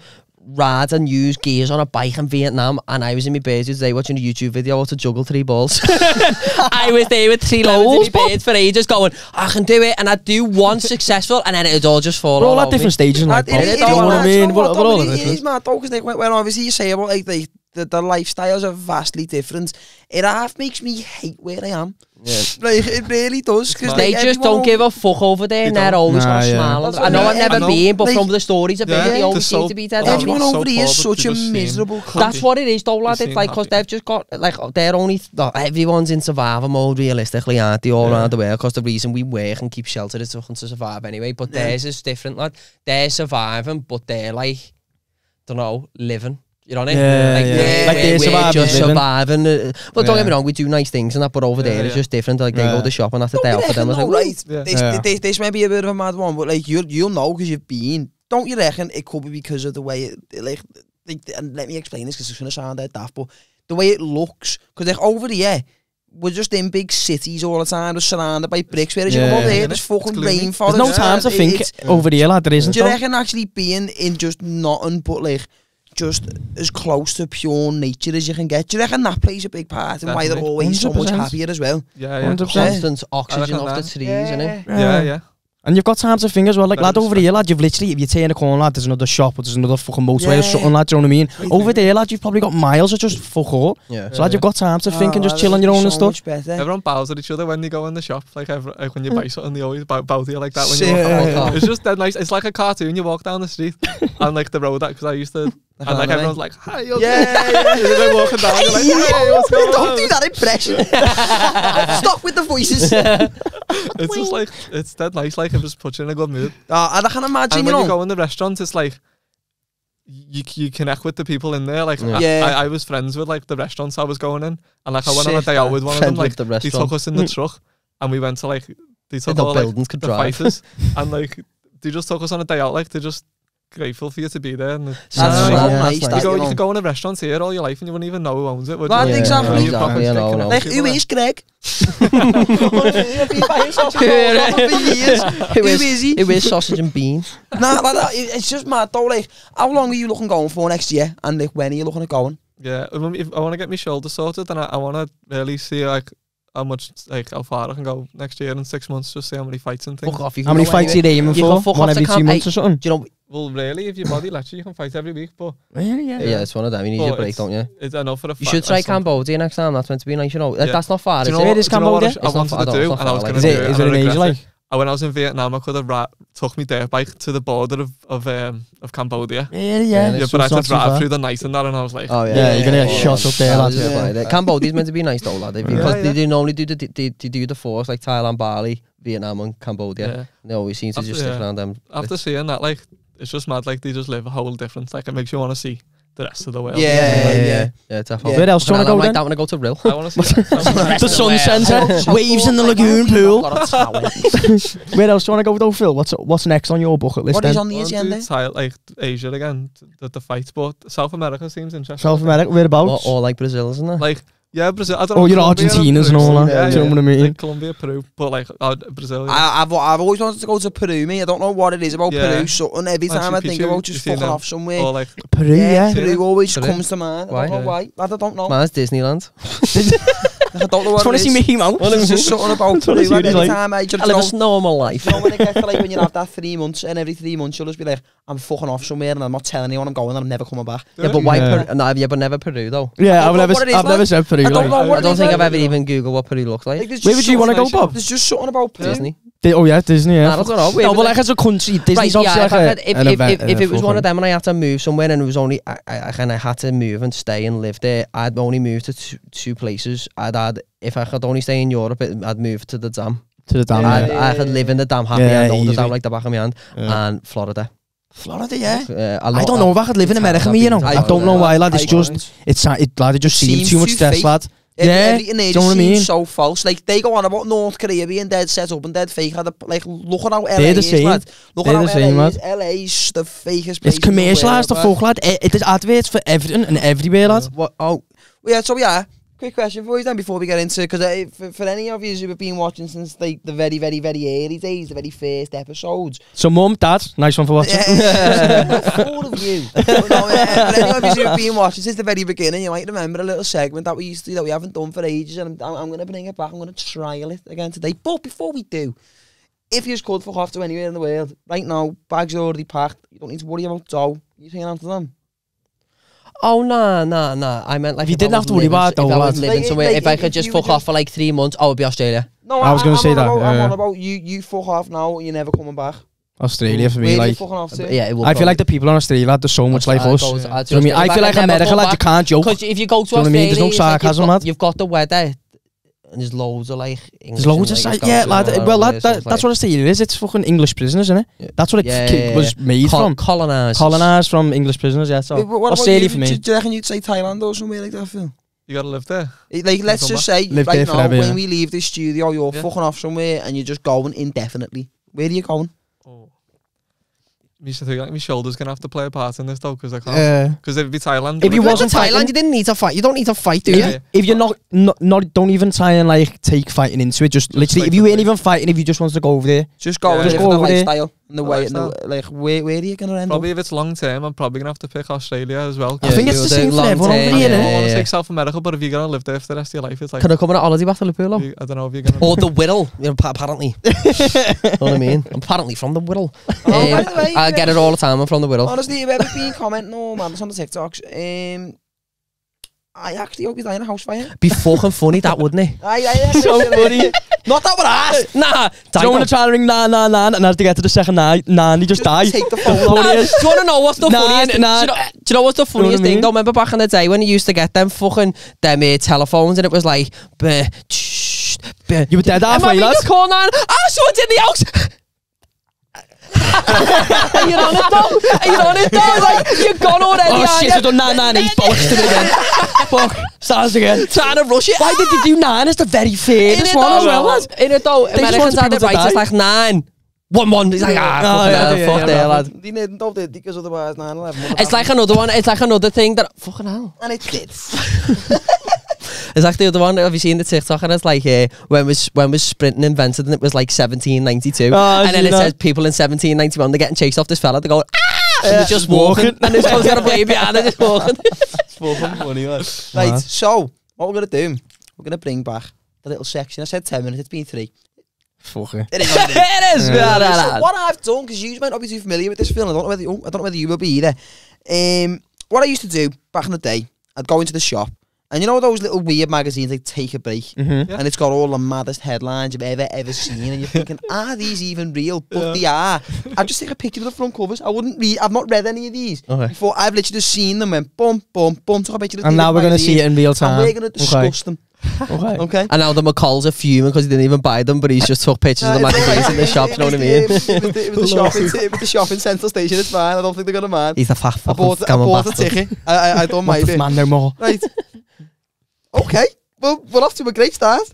ride and use gears on a bike in Vietnam, and I was in my birds today watching a YouTube video how to juggle 3 balls. I was there with 3 lemons in my birds for ages going, I can do it, and I'd do one successful and then it'd all just fall all at different stages in life. You know what I mean? What all of it is mad though, because when obviously you say about like the lifestyles are vastly different, it half makes me hate where I am. Yeah. Like, it really does, because they just don't give a fuck over there, and they're always got a smile. I know I've never been, but from the stories I've been, they always seem to be dead. Everyone over here is such a miserable country. That's what it is though, lad. It's like, because they've just got, like, they're only, everyone's in survival mode realistically, aren't they, all around the world, because the reason we work and keep shelter is to survive anyway, but theirs is different, lad. They're surviving, but they're like, don't know, living. You know what I mean? Like they're just surviving. Well, don't get me wrong, we do nice things and that, but over there it's just different. Like they go to shop and that's the day off for them. This may be a bit of a mad one, but like you'll know because you've been. Don't you reckon it could be because of the way and let me explain this because it's going to sound dead daft, but the way it looks, because like over here we're just in big cities all the time, just surrounded by bricks. Whereas you go over there, there's fucking rainforest. There's no time to think over here, lad. There isn't. Do you reckon actually being in just nothing but like just as close to pure nature as you can get? Do you reckon that plays a big part in why they're always so much happier as well? Yeah, yeah. 100%. Constant oxygen off the trees, innit? Yeah. And you've got time to think as well. Like, lad, over here, lad, you've literally, if you turn a corner, lad, there's another shop or there's another fucking motorway or something, lad, do you know what I mean? Over there, lad, you've probably got miles of just fuck all. Yeah. So, lad, you've got time to think and just chill on your own and stuff. Everyone bows at each other when you go in the shop. Like when you buy something, they always bow to you like that when you walk out. It's just dead nice. It's like a cartoon. You walk down the street and like the road, because I used to... And like everyone's like, hi, you're they're walking down, you're like, hey, what's going on? Don't do that impression. Stop with the voices. It's just like, it's dead nice, like it just puts you in a good mood. And I can imagine, and you when know, you go in the restaurant, it's like, you connect with the people in there. Like, I was friends with like the restaurants I was going in, and like I went on a day out with one of them. Like, they took us in the truck, and we went to like, they took all like the fighters, and like they just took us on a day out. Like, they're just grateful for you to be there. And that's nice. You could go in a restaurant here all your life and you wouldn't even know who owns it, would you? Exactly. Like, who is Greg? Who is sausage and beans? Nah, like, it's just mad though. Like, how long are you looking going for next year? And like, when are you looking at going? Yeah, if I want to get my shoulder sorted, and I want to really see like how much, like how far I can go next year in 6 months, just see how many fights and things. Fuck off, how many fights are you aiming for? One every 2 months or something? Do you know? Well, really, if your body lets you can fight every week, but... Really, yeah, it's one of them. You need your break, don't you? It's enough for a fight. You should try Cambodia next time. That's meant to be nice, you know. That's not far, is it? Where is Cambodia? I wanted to do, and I was going to do it. Is it in Asia, like? When I was in Vietnam, I could have took my dirt bike to the border of Cambodia. Yeah, but I had to drive through the night and that, and I was like... Oh, yeah. You're going to get shot up there, lad. Cambodia's meant to be nice, though, lad. Because they do normally do the force, like Thailand, Bali, Vietnam and Cambodia. They always seem to just stick around them. After seeing that, like, it's just mad, like, they just live a whole different... Like, it makes you want to see the rest of the world. Yeah, definitely. Where else do you want to go then? I want to go to Ril. I want to see the sun centre, waves in the lagoon pool. Where else do you want to go though, Phil? What's next on your bucket list? What is on the agenda? Like Asia again, the fights, but South America seems interesting. South America, whereabouts? Or like Brazil, isn't it? Like, yeah, Brazil. I don't know. Oh, you're Argentinas and all that. Do you know what I mean? Like Colombia, Peru, but like Brazil. Yeah. I've always wanted to go to Peru, mate. I don't know what it is about Peru. Something every time I think about just fucking off somewhere. Or like Peru, yeah. Peru always comes to mind. I don't know why. I don't know. Man, it's Disneyland. I don't know what it is. See Mickey Mouse. It's just something about Peru. Every time I just live a normal life. You know when it gets to like when you have that 3 months, and every 3 months you'll just be like, I'm fucking off somewhere and I'm not telling anyone I'm going and I'm never coming back. Yeah, but why Peru? No, but never Peru though. Yeah, I've never said Peru. I don't think I've ever even Googled what Peru looks like. Where would you want to go, Bob? There's just something about Peru. Disney. Oh yeah, Disney, yeah. I don't know. No, but like as a country, Disney's obviously like if it was one of them and I had to move somewhere and it was only, I kind of had to move and stay and live there, I'd only move to two places. If I could only stay in Europe, I'd move to the Dam. To the Dam, I could live in the Dam happy and own the Dam like the back of my hand. And Florida. Florida, yeah. I don't know if I could live in America, you know. I don't know why, lad. It's just, it just seems too much stress, lad. Everything there just seems so false. Like, they go on about North Korea being dead set up and dead fake. Like, look at how LA is, lad. Look at how LA is. LA's the fakest place. It's commercialised the fuck, lad. There's adverts for everything and everywhere, lad. Yeah, so yeah. Quick question for you then before we get into, because for any of you who have been watching since like the very, very, very early days, the very first episodes. So mum, dad, nice one for watching. All of you. For any of you who have been watching since the very beginning, you might remember a little segment that we used to do that we haven't done for ages, and I'm going to bring it back. I'm going to trial it again today. But before we do, if you could fuck off to anywhere in the world, right now, bags are already packed, you don't need to worry about dough, you're hanging on to them. Oh, nah. I meant like if you didn't have to worry about it, if I was living somewhere, if I could just fuck off for like 3 months, I would be Australia. No, I was going to say that. I'm on about you fuck off now, you're never coming back. Australia for me, like, yeah, I feel like the people in Australia, there's so much like us. You know what I mean? I feel like America, lad, you can't joke. Because if you go to Australia, there's no sarcasm, lad. You've got the weather. And there's loads of like English. There's loads of yeah, lad. Well, lad, that's what Australia is. It's fucking English prisoners, isn't it? Yeah. That's what it was made from. Colonised from English prisoners. Yeah. So Australia for me. Do you reckon you'd say Thailand or somewhere like that, Phil? You gotta live there. Like, let's just say right now, when we leave this studio, you're fucking off somewhere and you're just going indefinitely. Where are you going? me my shoulder's gonna have to play a part in this though, because I can't. Because if it be Thailand, if you wasn't Thailand, you didn't need to fight. You don't need to fight, do you? If you're not, don't even try and like take fighting into it. Just literally, if you ain't even fighting, if you just want to go over there, just go and live the lifestyle and the way. Like, where are you gonna end probably up? if it's long term, I'm probably gonna have to pick Australia as well. I think it's the same for everyone over here. I don't want to take South America, but if you're gonna live there for the rest of your life, it's like. Can I come on a holiday back to Liverpool? I don't know if you're gonna. Or the Whittle, you know, apparently. You know what I mean? I'm apparently from the Whittle. By the way, I get it all the time. I'm from the Whittle. Honestly, if ever been commenting, man, it's on the TikToks. I actually hope he's dying in a house fire. Be fucking funny, that wouldn't it? So funny. Not that we're asked. Nah. Do you want to try and ring 999 and as they get to the second 9, they just die? Take the phone Do you want to know what's the funniest? Do you know what's the funniest thing? I mean? Don't remember back in the day when you used to get them fucking telephones and it was like, you were dead halfway, lads. You call 9. Someone's in the house. Are you on it though? Like, you're gone already. Oh shit, I've done 998 bollocks to it again. Fuck, starts again. Trying to rush it. Why did you do 9? It's the very fairest one as well, lads. In it though, They just Americans want had it people to right. It's die. like 9. 1-1. He's like, fuck there, lad. They didn't do it because otherwise 9/11. It's like another one. It's like another thing that fucking hell. And it did. It's like the other one. Have you seen the TikTok? And it's like when was sprinting invented, and it was like 1792, and then it says people in 1791 they're getting chased off this fella. They're going and they're just walking, and this one's got a baby behind, and just walking. It's fucking funny, man. Right, so what we're gonna do? We're gonna bring back the little section. I said 10 minutes. It's been 3. Fuck it. It is. What it is. It is. So what I've done, because you might not be too familiar with this film. I don't know whether you will be either. What I used to do back in the day, I'd go into the shop. And you know those little weird magazines like Take a Break? Mm-hmm. And it's got all the maddest headlines you've ever seen. And you're thinking, are these even real? But they are. I'd just take a picture of the front covers. I've not read any of these before. I've literally just seen them, went boom, boom, boom, took a picture of the And now we're going to see it in real time. And we're going to discuss them. Okay. And now the McCalls are fuming because he didn't even buy them, but he's just took pictures of the magazines in the shop. You know what I mean? It was the shop in Central Station. It's fine. I don't think they're going to mind. He's a fat I bought a ticket. I don't mind it. Man, no more. Right. Okay, well, we're off to a great start.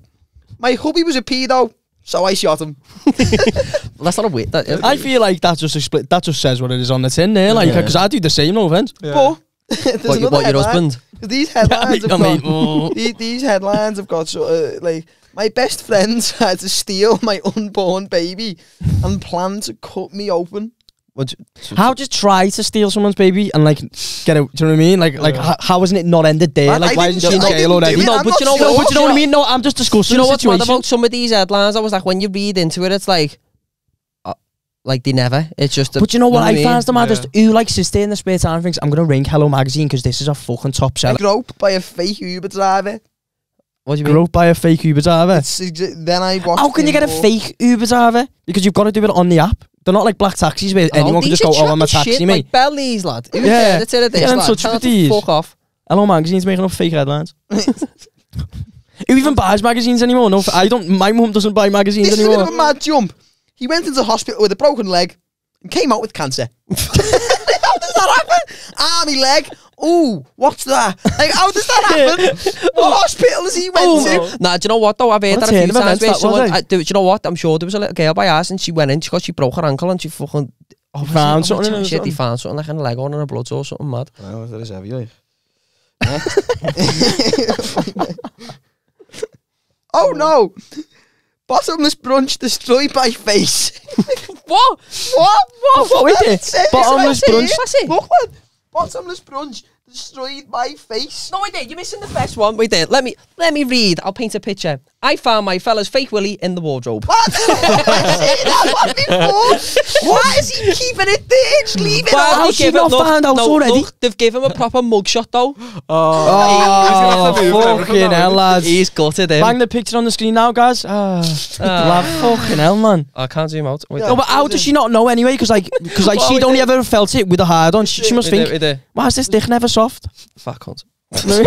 My hubby was a pedo, so I shot him. That's not a wit. I feel like that's just a split. That just says what it is on the tin there. Like, because I do the same, no offense. Yeah. But there's what, another your husband? These headlines these headlines have got like, my best friend tried to steal my unborn baby and planned to cut me open. How do you try to steal someone's baby and like get out? Do you know what I mean? Like how isn't it not ended there? Like why isn't she in jail already? No, but you know what I mean? No, I'm just discussing. You know what's mad about some of these headlines? I was like, when you read into it, it's like they never. It's just. But you know what I find the maddest? Who like sits there in the spare time and thinks, I'm gonna ring Hello Magazine because this is a fucking top seller. Groped by a fake Uber driver. What do you mean? Groped by a fake Uber driver. Then I watched. How can you get a fake Uber driver? Because you've got to do it on the app. They're not like black taxis where anyone can just go, oh, I'm a taxi, mate. Like Bellies, lad. Who yeah. It's in Get in touch with these. Fuck off. Hello Magazine's making up fake headlines. Who even buys magazines anymore? No, I don't. My mum doesn't buy magazines anymore. This is a bit of a mad jump. He went into hospital with a broken leg and came out with cancer. How does that happen? Army leg. Ooh, what's that? Like, how does that happen? What hospital has he went to? Nah, do you know what though? I've heard that a few times where someone... Do you know what? I'm sure there was a little girl by us and she went in because she broke her ankle and she fucking... found something. Shit, he found something like in a leg on her blood or something mad. Well, that is heavy, like. Oh no! Bottomless brunch destroyed by face. What? What is it? Bottomless brunch. Look, man. Bottomless brunch destroyed by face. No, wait there. You're missing the best one. Wait there. Let me read. I'll paint a picture. I found my fella's fake willy in the wardrobe. What? I've seen that one before. Why is he keeping it there? Just leave it Well, on. she not found out already? Look, they've given him a proper mugshot though. Oh, fucking hell, lads. He's gutted him. Bang the picture on the screen now, guys. Lad, fucking hell, man. I can't zoom out. Wait, No, but how does she not know anyway? Because she'd only ever felt it with a hard on. She must think, why is this dick never soft? Fat cunt. Yeah,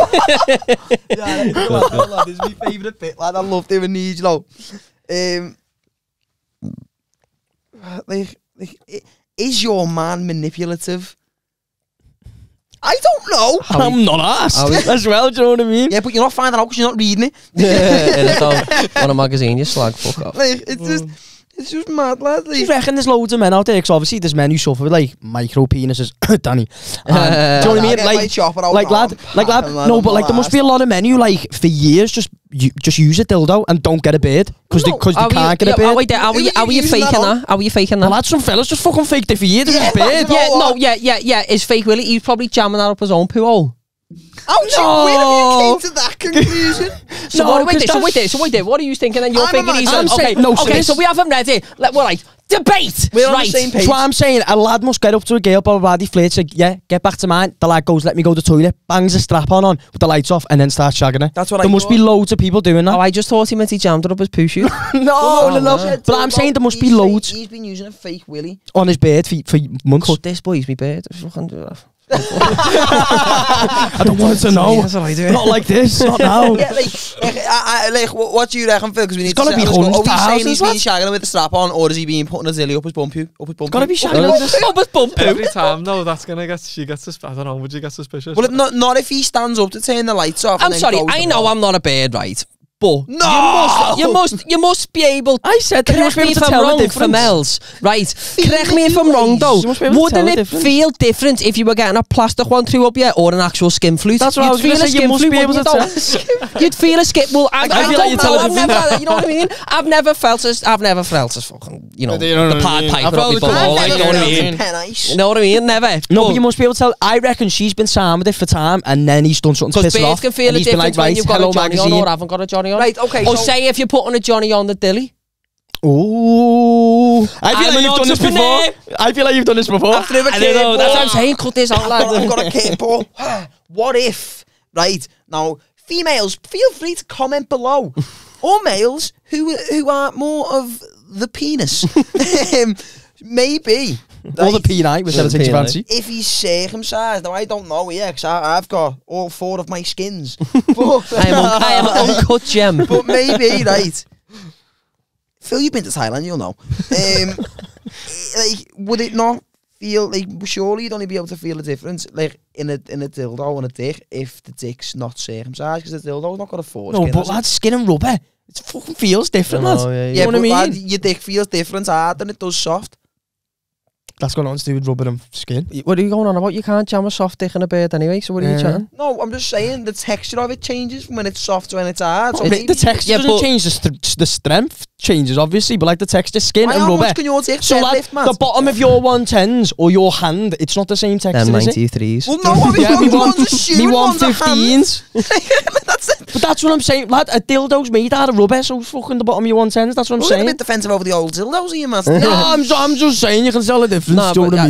lad, this is my favourite bit, lad. I love doing these, you know. Is your man manipulative? I don't know. I'm not asked as well, do you know what I mean? Yeah, but you're not finding out because you're not reading it. On a magazine, you slag, fuck off. Like, it's just, It's just mad, lad. Do you reckon there's loads of men out there? Because obviously there's men who suffer with like micro penises. Danny. Do you know what I mean? Lad. No, but like there must be a lot of men who like for years just use a dildo and don't get a beard because they can't get a beard. Are we faking that? Are we faking that? Well, lads, some fellas just fucking faked it for years. Yeah, beard. Yeah. It's fake Willie. He's probably jamming that up his own poo hole. Oh, where have you came to that conclusion? So wait there. What are you thinking? And you're thinking he's okay. So we have him ready. We're like debate. We're on the same page. That's what I'm saying. A lad must get up to a girl, blah blah blah. He flirts, like, yeah, get back to mine. The lad goes, let me go to the toilet, bangs a strap on with the lights off, and then starts shagging her. That's what there must be loads of people doing that. Oh, I just thought he meant he jammed it up his poo shoot. No. But I'm saying there must be loads. He's been using a fake willy on his beard for months. Cut this, boys, me beard. I don't want to know. That's what I do. Not like this. Not now. Yeah, like what do you reckon, Phil? Because we need it's gotta be hundreds of thousands. He's been shagging with the strap on, or is he been putting a zilly up his bum poo? It's gotta be shagging with his bum poo. Every time, no, that's gonna get. She gets suspicious. I don't know. Would you get suspicious? Well, not if he stands up to turn the lights off. I'm sorry. I know I'm not a bird, right? But no, you must be able. I said that. Correct me if I'm wrong, females. Right? Correct me if I'm wrong, though. Wouldn't it feel different if you were getting a plastic one through up or an actual skin flute? That's what I was going to say. You must be able to tell. You'd feel a skin. Well, I feel like you tell I've never. You know what I mean? I've never felt as fucking. You know, the Pied Piper up before. Like, you know what I mean? You know what I mean? Never. No, but you must be able to tell. I reckon she's been signed with it for time, and then he's done something to piss her off. Because can feel a difference when you've got a Johnny on or haven't got a Johnny on. Right. Okay. Say if you're putting a Johnny on the dilly. Oh, I feel like you've done this before. I feel like you've done this before. After that's what I'm saying. Cut this out, lad. I've got a kickball. What if? Right now, females, feel free to comment below, or males who are more of the penis. Maybe. Or the peanut, whichever takes you fancy. If he's circumcised, now I don't know, because I've got all 4 of my skins. But I am an uncut gem. But maybe, right. Phil, you've been to Thailand, you'll know. Like, would it not feel like, surely you'd only be able to feel a difference, like in a dildo and a dick, if the dick's not circumcised, because the dildo's not got a foreskin. No, but that's skin and rubber. It fucking feels different, lads. Yeah, you know what I mean? Lad, your dick feels different hard than it does soft. That's got nothing to do with rubber and skin. What are you going on about? You can't jam a soft dick in a bird anyway, so what are you chatting? No, I'm just saying the texture of it changes from when it's soft to when it's hard. So the texture doesn't change, the strength changes, obviously, but like the texture, skin and rubber. Can your dick so like, the bottom of your 110s or your hand, it's not the same texture, them is it? 93s. Well, no, one's a shoe and one's a hand. That's it. But that's what I'm saying, lad. A dildo's made out of rubber, so fucking the bottom of your 110s, that's what I'm saying. You're a bit defensive over the old dildos, are you, man? No, I'm just saying you can tell the difference. No, but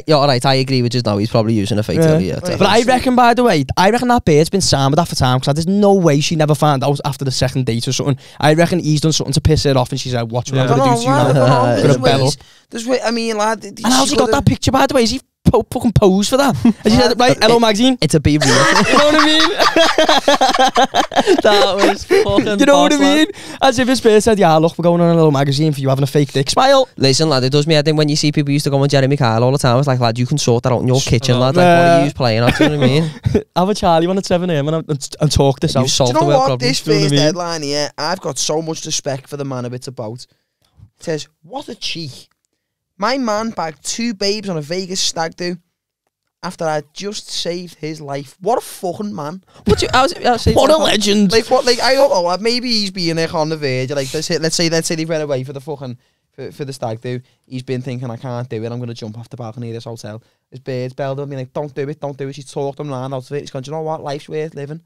you're right, I agree with you now. He's probably using a fake dildo. But I reckon, by the way, that bird's been signed with that for time, because there's no way she never found out after the second date or something. I reckon he's done something to piss her off, and she's like, watch what I'm going to do to you now. I'm going to bell up. I mean, lad. And how's he got that picture, by the way? Is he fucking pose for that? Has he said, right, hello magazine? It's a be real. You know what I mean? That was fucking you know what I mean? As if his bird said, yeah, look, we're going on a little magazine for you having a fake dick. Smile. Listen, lad, it does me head in when you see people used to go on Jeremy Kyle all the time. It's like, lad, you can sort that out in your kitchen, lad. Like, what are you playing at? Do you know what I mean? Have a Charlie one at 7 AM and talk this out. Do you know what? This first headline here, I've got so much respect for the man it's about. It says, what a cheek. My man bagged 2 babes on a Vegas stag do after I just saved his life. What a fucking man. What a legend. Like, what, like, I don't know, maybe he's being like on the verge. Like, let's say they ran away for the fucking, for the stag do. He's been thinking, I can't do it, I'm going to jump off the balcony of this hotel. His bird's belled up, like, don't do it. She talked him round out of it. He's gone, do you know what, life's worth living.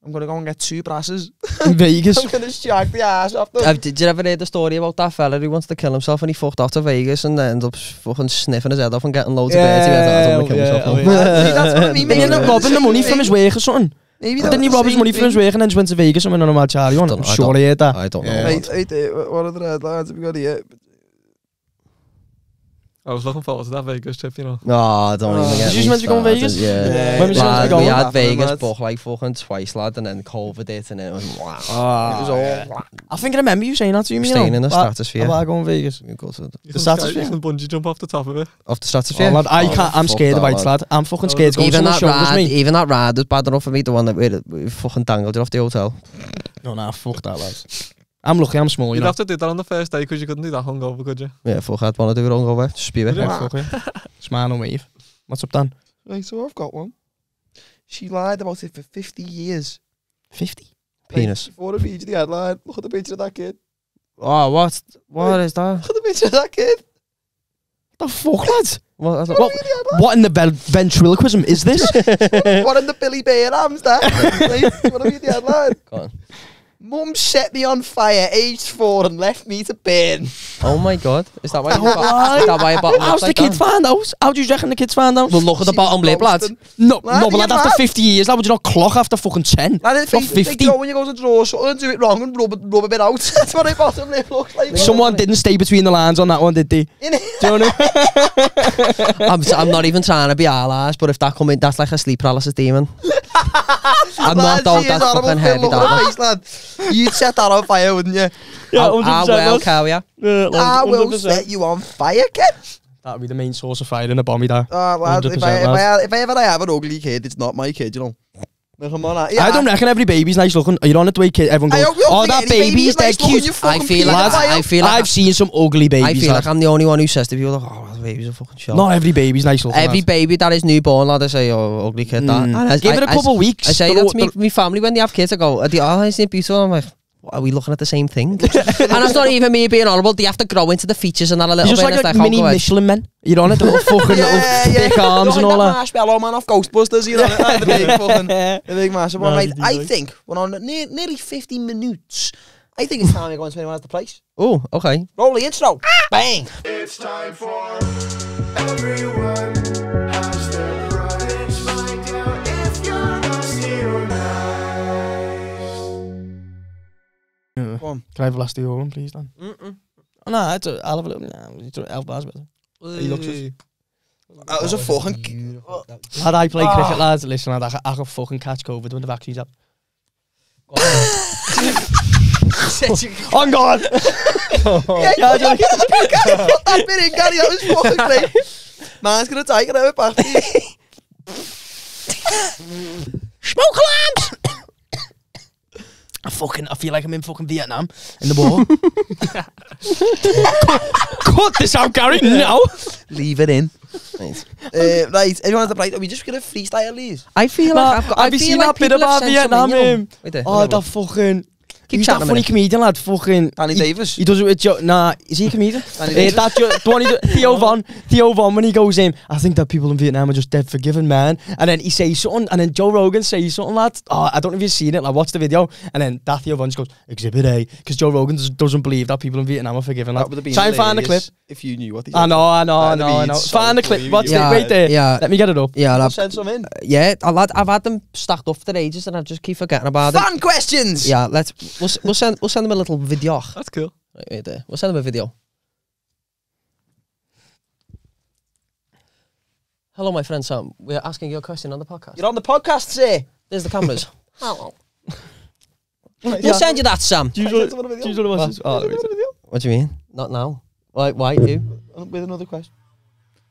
I'm going to go and get 2 brasses. In Vegas. I'm going to shag the ass off them. Did you ever hear the story about that fella who wants to kill himself and he fucked out to Vegas and ended up fucking sniffing his head off and getting loads of birds? That's what I mean. Maybe not robbing the money from his work or something. Maybe didn't he rob his money from his work and then just went to Vegas and went on a mad Charlie one? I'm sure he heard that. I don't know. What are the headlines have we got here? I was looking forward to that Vegas trip, you know. No, don't even get me. Did you meant to go to Vegas? Yeah. When was lad, we had Vegas booked like fucking twice, lad, and then COVID hit, and it was wow. It was all. I think I remember you saying that to me. Staying in the stratosphere. About going Vegas. You can bungee jump off the top of it. Off the stratosphere? Lad, I can't. I'm scared of heights, lad. I'm fucking scared to go even that ride. Even that ride was bad enough for me. The one that we fucking dangled it off the hotel. No, nah, fuck that, lad. I'm lucky I'm small, you You'd know. have to do that on the first day because you couldn't do that hungover, could you? Yeah, fuck, I'd want to do it hungover. Just spew it. Yeah, fuck it. Smile on wave. What's up, Dan? Right, so I've got one. She lied about it for 50 years. 50? Penis. Before I read you the headline, look at the picture of that kid. Oh, what is that? Look at the picture of that kid. What the fuck, lads? What in the ventriloquism is this? What in the Billy Bear Amster? Right, what read the headline? Go on. Mum set me on fire, aged 4, and left me to burn. Oh my god. Is that why your bottom How's the like kid that? find out? How do you reckon the kids find out? Well, look at the She bottom was lip, lad. roasting. No, Lad, but you're lad, after mad. 50 years, lad, would you not clock after fucking 10? Lad, it's Not 50. Like, when you go to draw something and do it wrong and rub a bit out. That's what my bottom lip looks like. Someone didn't stay between the lines on that one, did they? Do you know what I mean? I'm not even trying to be allies, but if that come in, that's like a sleep paralysis demon. I'm not though, that's fucking heavy, that. Lad. You'd set that on fire, wouldn't you? Yeah, I will kill ya. I will set you on fire, kid. That'd be the main source of fire in a bomby, that. Oh, lad, if 100%, I ever have an ugly kid, it's not my kid, you know. Come on, I don't reckon every baby's nice looking. You're on it the way kid. Everyone goes, oh, that baby's dead cute. I feel like I've seen some ugly babies. I feel like I'm the only one who says to people, like, oh, the baby's a fucking shot. Not every baby's nice looking. Every baby that is newborn, lad, I say, oh, ugly kid, that. And Give it a couple weeks. I say that to me family when they have kids. I go, oh, isn't it beautiful? I'm like, are we looking at the same thing? And it's not even me being honourable. They have to grow into the features and that a little You're bit. just like mini Michelin men. You're on it, the little fucking little thick arms and all that. Marshmallow man off Ghostbusters, you know, the big fucking, the big marshmallow. Right, I think we're on nearly 50 minutes. I think it's time to go into anyone at the place. Oh, okay. Roll the intro. Bang. It's time for everyone has their price. Find out if you're nasty or nice. Go on. Can I have a last year one, please, Dan? Oh, no, I'll have a little. Elf bars better. He looks us. That was a fucking... Lad, I play cricket, lads. Listen, lad, I could fucking catch COVID when the vaccine's up. On God! Yeah, Gary, put that bit in, Gary. That was fucking great. Man's gonna take it out back to you. Smoke alarms! I feel like I'm in fucking Vietnam in the war. Cut this out, Gary. No. Leave it in. Right. Right, everyone at the plate. Are we just gonna freestyle these? I feel like Have you seen that bit about Vietnam? Oh, that fucking... Keep He's that chatting a funny minute. comedian, lad. Fucking Danny Davis. He does it with Nah, is he a comedian? Danny Davis. The one Theo Von, when he goes in, I think that people in Vietnam are just dead forgiving, man. And then he says something, and then Joe Rogan says something, lad. Oh, I don't know if you've seen it. Like, watch the video. And then that Theo Von just goes, Exhibit A, because Joe Rogan doesn't believe that people in Vietnam are forgiving. That would have been Try and find the clip. if you knew what he said. I know. Find the clip. Watch it right there. Yeah. Let me get it up. Yeah, I'll send some in. yeah, I've had them stacked up for ages and I just keep forgetting about them. Fan questions! Yeah, we'll send them a little video. That's cool. Right there. We'll send them a video. Hello, my friend Sam. We're asking you a question on the podcast. You're on the podcast, sir. There's the cameras. Hello. We'll send you that, Sam. What? What do you mean? Not now. Why you? With another question.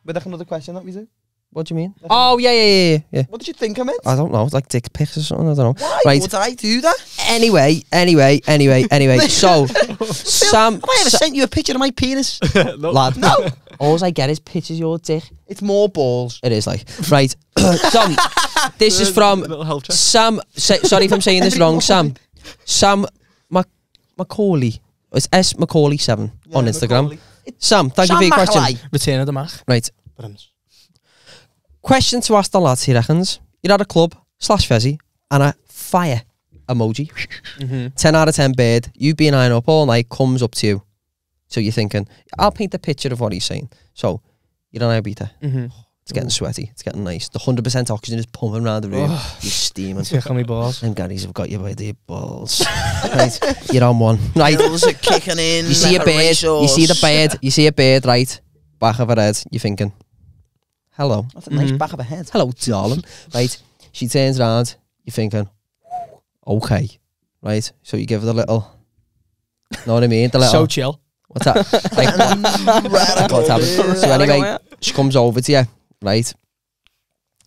With another question that we do. What do you mean? Oh, yeah. What did you think I meant? I don't know. It's like dick pics or something. I don't know. Why Right. would I do that? Anyway. So, Sam... Have I ever sent you a picture of my penis? Lad, no. All I get is pictures of your dick. It's more balls. It is like... Right. Sam, this is from... Little health check. Sam... sorry if I'm saying this wrong. Sam Macaulay. It's S Macaulay 7 on Instagram. Macaulay. Sam, thank you for your question. Return of the Mac. Right. Question to ask the lads, he reckons. You're at a club, /Fezzy, and a fire emoji. 10 out of 10 bird. You been eyeing up all night, comes up to you. So you're thinking, I'll paint a picture of what he's saying. So, you're on beater. It's getting sweaty. It's getting nice. The 100% oxygen is pumping around the room. You're steaming. Tickle me balls. And Gary's have got you by the balls. Right. You're on one. Right. Girls are kicking in. You see a bird. You see the bird. You see a bird, right? Back of her head. You're thinking, hello. That's a nice back of a head. Hello, darling. Right. She turns around. You're thinking, okay. Right. So you give her the little, know what I mean? The little. So chill. What's that? Like, what's happening? So anyway, she comes over to you, right?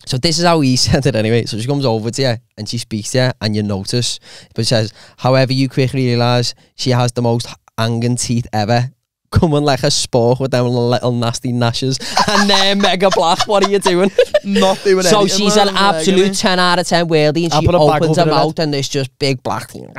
So this is how he said it anyway. So she comes over to you and she speaks to you and you notice. But she says, however, you quickly realise she has the most hanging teeth ever. Coming like a spork with them little nasty gnashes. And then mega black, what are you doing? Not doing So anything, she's man. an absolute 10 out of 10 worldie and I'll she put a bag opens over her her mouth and there's just big black thing.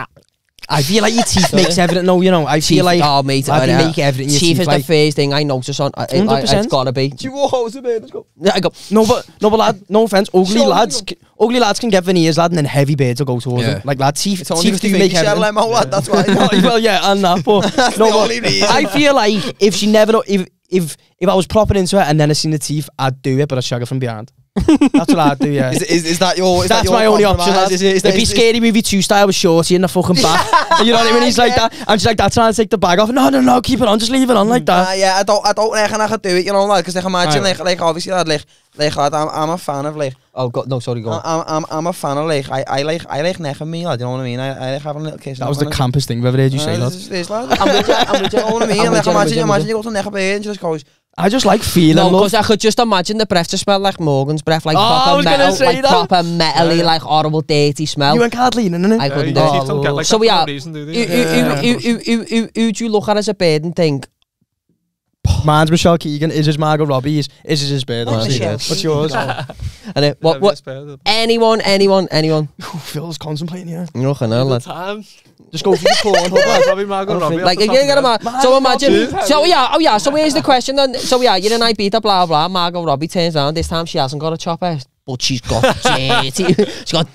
I feel like your teeth makes everything. No, you know, I feel like oh mate, I make everything. Your teeth is like, the first thing I notice on. It's 100%. gotta be. Do you walk out to bed? Let's go. Yeah, I go. no, but lad, no offense, ugly So- lads can get veneers, lad, and then heavy beards will go towards Yeah. them. Like lad, teeth It's only teeth if do you make make everything. them out, lad. That's why. Well, yeah, and that, but That's no, the but only reason. I feel like if she never, if I was propping into it and then I seen the teeth, I'd do it, but I'd shag her from behind. That's what I'd do, yeah. Is that your? Is That's that your my only option, compromise? lad. Is It'd be Scary Movie 2 style with Shorty in the fucking back. You know what I mean? He's like that, and she's like that, trying to take the bag off. No, keep it on, just leave it on like that. Yeah, I don't reckon I could do it, you know, like, because like imagine, Right. like obviously, lad, lad, I'm a fan of like, Oh God, no, sorry, go on. I'm a fan of like, I like necking me, lad, you know what I mean? I like having a little kiss. That was the campest thing we've ever heard you say, lad. I'm with you, you know what I mean? I'm with Like you, imagine you go to neck a bed and she just goes, I just like feeling No, love. because I could just imagine the breath to smell like Morgan's breath, like Oh, I proper was gonna metal, say like that. proper metally, like horrible, dirty smell. You and Kathleen, innit? I couldn't do Yeah, it. teeth don't get like So that we for no are- reason, do they? Who do you look at as a bird and think, Mine's Michelle Keegan, is his Margot Robbie, is his beard. What's honestly. yours? What's yours? and it, what, anyone, Ooh, Phil's contemplating, yeah. you're looking at lad. Time. Just go for the corn. Yeah, probably Margot Robbie. Like, off you the top get of my him. head. So imagine. Jeez. So yeah. So here's the question then. So yeah, you're in Ibiza, blah blah. Margot Robbie turns around. This time she hasn't got a chopper, but she's got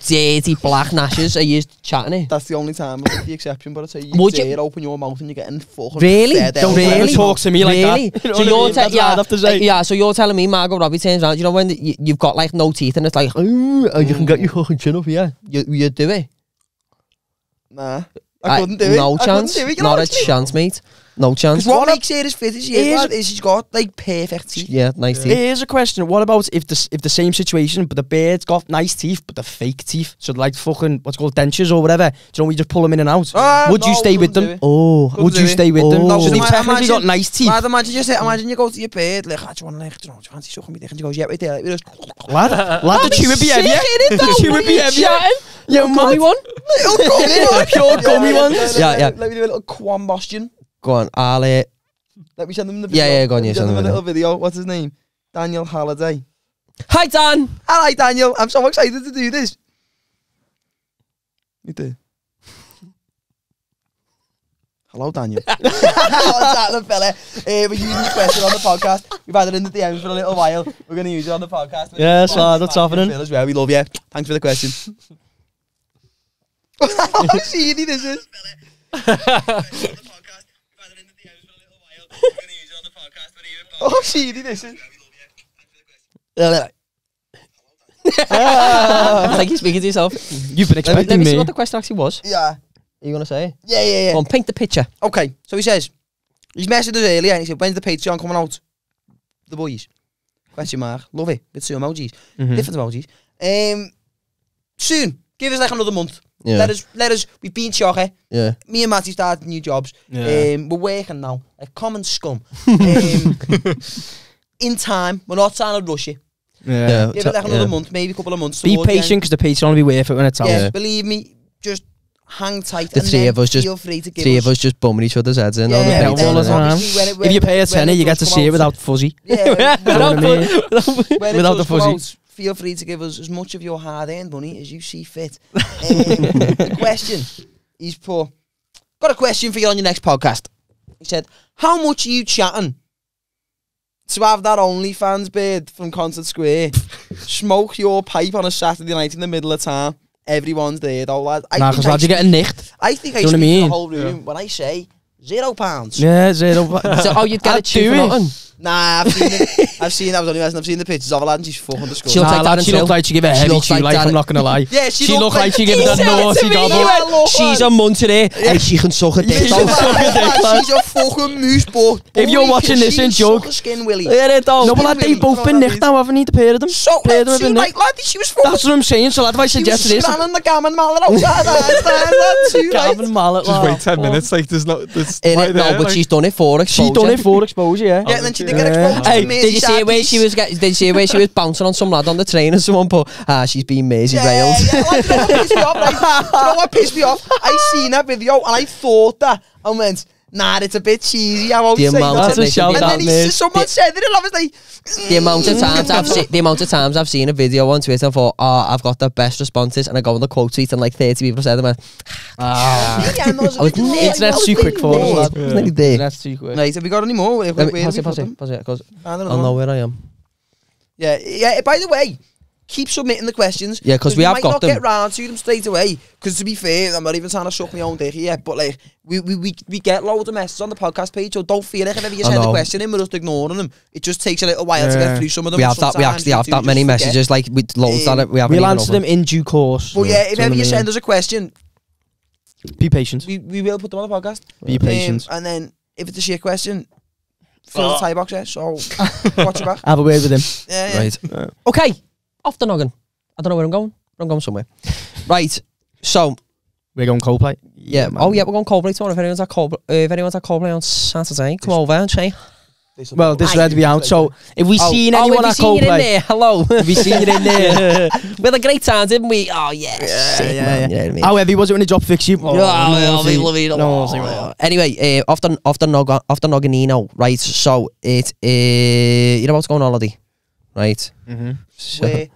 dirty black gnashes. Are you chatting it? that's the only time, like, the exception, but I'd say you Would you- dare open your mouth and you're getting fucking Really? fed Don't out. Really? talk to me like Really? that. You know So what I you're mean? That's what I'd have to say. yeah. So you're telling me Margot Robbie turns around. You know when you've got like no teeth and it's like, oh, you can get your fucking chin up here. You do it. Nah, I couldn't do it. No I chance. couldn't do it, you Not know, a chance, mate. No chance. Because what makes her as fit as she is, Here's- lad, is she's got like perfect teeth. Yeah, nice teeth. Here's a question. What about if the same situation, but the beard's got nice teeth, but the fake teeth? So like fucking, what's called dentures or whatever. Do you know, we just pull them in and out. Would you No, stay with couldn't them? do it. Oh. Couldn't Would do you it. stay with them? Oh. So they've Ima- technically got imagine- nice teeth. Lad, imagine you go to your bed, like, do you want to, like, do you fancy sucking me dick? And she goes, yeah, right there. Like, we just, Lad, the chew would be heavier. The chew would be heavier. Yeah, gummy one. little gummy one. Pure gummy ones. Yeah. Let me do a little combustion. Go on, I'll. Let me send them the video. Yeah, go on, Let me yeah, send them a send them little video. What's his name? Daniel Halliday. Hi, Dan. Hi, Daniel. I'm so excited to do this. Me too. Hello, Daniel. What's happening, fella? We're using your question on the podcast. We've had it in the DMs for a little while. We're going to use it on the podcast. Yes, lad, that's happening. Phil as well. We love you. Thanks for the question. How shady this is. Oh, shady this is. It's like you're speaking to yourself. You've been Let expecting me see me. what the question actually was. Yeah. Are you going to say? Yeah. Go on, paint the picture. Okay, so he says, he's messaged us earlier and he said, when's the Patreon coming out? The boys. Question mark. Love it. With two emojis. Different emojis. Soon. Give us like another month. Yeah. Let us. We've been shocking. Yeah. Me and Matty started new jobs. Yeah. We're working now. Like common scum. In time. We're not trying to rush it. Yeah. Give it like another month, maybe a couple of months. Be towards the end. patient because the Patreon will be worth it when it's out. Yeah, believe me. Just hang tight. The and three then of us just- feel free to give Three of us just bumming each other's heads in on the Yeah, Patreon. all the time. If you pay a tenner, you get to see it without fuzzy. Yeah, You know what I mean? when Without it the does come fuzzy. out, feel free to give us as much of your hard-earned money as you see fit. The question he's put, got a question for you on your next podcast. He said, how much are you chatting to have that OnlyFans bid from Concert Square? Smoke your pipe on a Saturday night in the middle of town. Everyone's there though, lad. Nah, because lad, you're getting nicked. I think I Do you know what I speak to the mean? whole room when I say £0. Yeah, zero. So, oh, you'd get I'd it cheap for do it. nothing. Nah, I've seen it. I was only messing. I've seen the pictures of her, lad, and she's fucking disgusting. She'll take that she until- looked like she gave it a she heavy looks chew, like like, that- I'm not gonna lie. Yeah, She looked like she gave it He that said it naughty to me, gobble. yeah, look, She's lad. a mun today, and she can suck a dick. She's Don't a suck a dick, lad. She's a fucking moose, but If you're watching this in joke- suck a skin, Willie. Yeah, it don't. No, but lad, they've both been nicked now, haven't they? The pair of them. So pair of them have been like, nicked. lad, she was fucking. That's what I'm saying. So lad, if I She was suggested this, scanning the gammon mallet outside. Too Gavin late. Mallet. Just wait 10 minutes, like there's no... There's In right it, no, there, but like, she's done it for exposure. She done it for exposure, yeah. Yeah, and then she they get exposed Hey, to did you see where she was? Did you see where she was bouncing on some lad on the train and someone put, she's being Mersey railed. Yeah, like, you know what pissed me off? Like, you know what pissed me off? I seen that video and I thought that and went, nah, it's a bit cheesy. I won't The say amount that. of they should be And then that someone said it and I was like, The amount of times I've seen a video on Twitter and thought, I've got the best responses, and I go on the quote tweet and like 30 people said them. Internet's too quick for us, lad. Nearly there. That's too quick. right, have we got any more? Pause it, because I don't I'll know where I am. Yeah, by the way, keep submitting the questions. Yeah, 'cause we have might got not them. get round to them straight away. Because to be fair, I'm not even trying to suck my own dick here, but like we get loads of messages on the podcast page, so don't feel like if ever you send a question in, we're just ignoring them. It just takes a little while to get through some of them. We actually have that many messages, like with loads that we haven't We'll even answer them opened. in due course. But yeah, if Do you know ever what you I send mean? us a question, Be patient. we will put them on the podcast. Be patient. And then if it's a shit question, fill the tie box there. So watch your back. Have a word with him. Yeah. Right. Okay, off the noggin. I don't know where I'm going. I'm going somewhere. Right. So We're going Coldplay. yeah. Man. Oh yeah, we're going Coldplay tomorrow. If anyone's at Coldplay on Saturday, come over and say. Well, this is ready to be out. So if we seen anyone at if we seen you in Coldplay, there, hello. if we seen you in there. We had a great time, didn't we? Oh yes. Sick, man. You know what I mean? How heavy was it when the job fixed you? Anyway, off the nogginino, right? So it you're about to go on holiday, right? So, Where?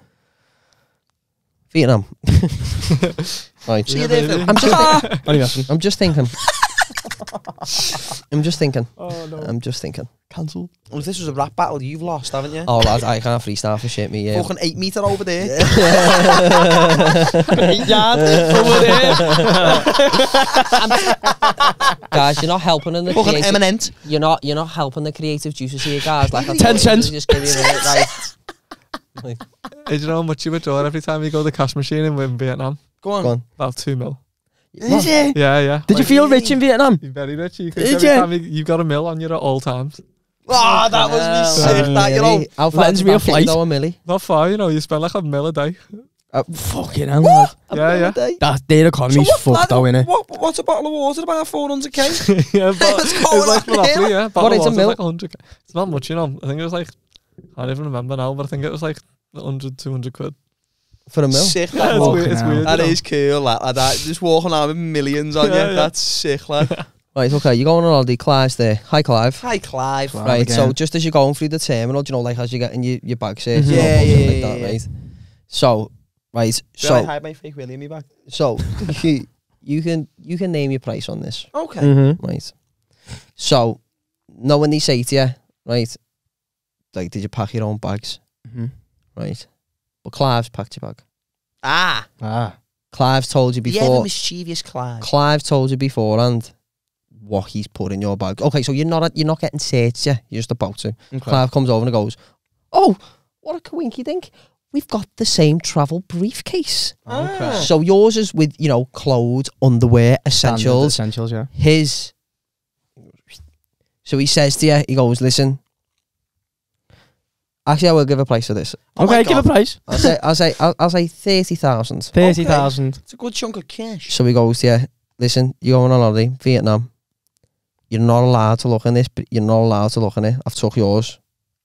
Vietnam. Right. See you there, Phil. I'm just thinking. Oh no. I'm just thinking. Cancel. Well, if this was a rap battle, you've lost, haven't you? Oh, lad, I can't freestyle for shit, me. Yeah. Fucking 8 metre over there. 8 yards over there. Guys, you're not helping in the Fucking creative. eminent. You're not helping the creative juices here, guys. Like 10 cents. Just give you a minute, right? Like, Hey, do you know how much you withdraw every time you go to the cash machine in Vietnam? Go on. Go on. About 2 mil. Is it? Yeah. Did you feel rich in Vietnam? You're very rich. You Did every you? time you've got a mill on you at all times. Oh, that was me sick. That, you know. How far Lends does me a that take, flight. though, a milli? Not far, you know. You spend like a mill a day. Fucking hell, lad. Yeah. Their economy's fucked though, innit? What's a bottle of water about 400k? Yeah, but What's it's going like on here? Monopoly, yeah. What is a mill? Like 100k. It's not much, you know. I think it was like, I don't even remember now, but I think it was like 100, 200 quid. For a mill? Sick, Yeah, that. it's weird. That you know. is cool, that. Just walking around with millions on you. Yeah. That's sick, lad. Right, okay, you're going on holiday. Clive's there. Hi, Clive. Hi, Clive. Right, again. so just as you're going through the terminal, do you know, like as you're getting your bag searched, Yeah, like yeah, that, yeah. right? So, right, Should I so hide my fake Willie in me back? you can name your price on this, Okay. Mm-hmm. right? So, know when they say to you, right, like, did you pack your own bags, right? But Clive's packed your bag. Clive's told you Yeah, the before. mischievous Clive. Clive's told you beforehand what he's put in your bag. Okay, so you're not getting searched, yeah. You're just about to. Clive comes over and goes, "Oh, what a coinky dink! We've got the same travel briefcase. Okay. So yours is with clothes, underwear, essentials. Essentials, yeah. His. So he says to you, he goes, "Listen. Actually, I will give a price for this. Okay, give a price. I'll say 30,000. 30,000. It's a good chunk of cash. So he goes, yeah, listen, you're going on holiday, Vietnam. You're not allowed to look in this, but you're not allowed to look in it. I've took yours.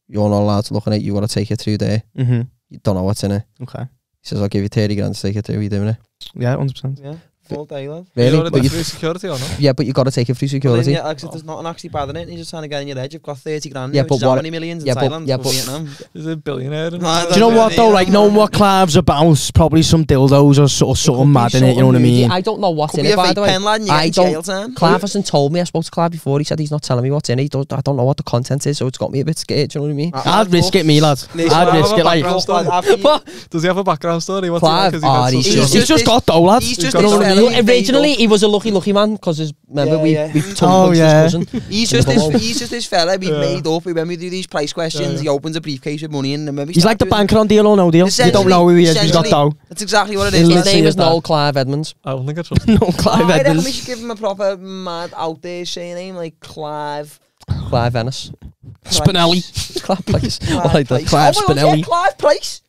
You're not allowed to look in it. You got to take it through there. Mm-hmm. You don't know what's in it. Okay. He says, I'll give you 30 grand to take it through. Are you doing it? Yeah, 100%. Yeah. All day, lad. Really? You know, But through security or not? yeah, but you got to take it through security. Yeah, actually, there's nothing actually bad in it. You're just trying to get in your head. You've got 30 grand. Yeah, Which but is how what- many millions in yeah, but- Thailand yeah, for but- Vietnam? Is it a billionaire? No, Do you know what though? Like knowing what Clive's about, probably some dildos or something mad in it. You know what I mean? I don't know what's Could in be it, a by fake the way. pen, lad, and you I get in don't- jail time. Clive hasn't told me. I spoke to Clive before. He said he's not telling me what's in it. I don't know what the content is, so it's got me a bit scared. Do you know what I mean? I'd risk it, me lad. I'd risk it. Like Does he have a background story? What's Clive? it like? he's just got though, lad. He's just You know this what I fella mean? who Originally, he was a lucky man because remember Yeah, we yeah. tongue punched his cousin. He's just this fella we've made up. When we do these price questions, he opens a briefcase with money in, and maybe He's like the banker on Deal or No Deal. You don't know who he is. He's got dough. That's exactly what it is. He's His lad. name is that. Noel Clive Edmonds. I don't think I trust No, Clive I reckon we Edmonds. should give him a proper mad out there saying name like Clive. Clive Ennis. Spinelli. Clive Price. I Clive like that. Price. Clive Oh my God, yeah, Spinelli. Clive Price.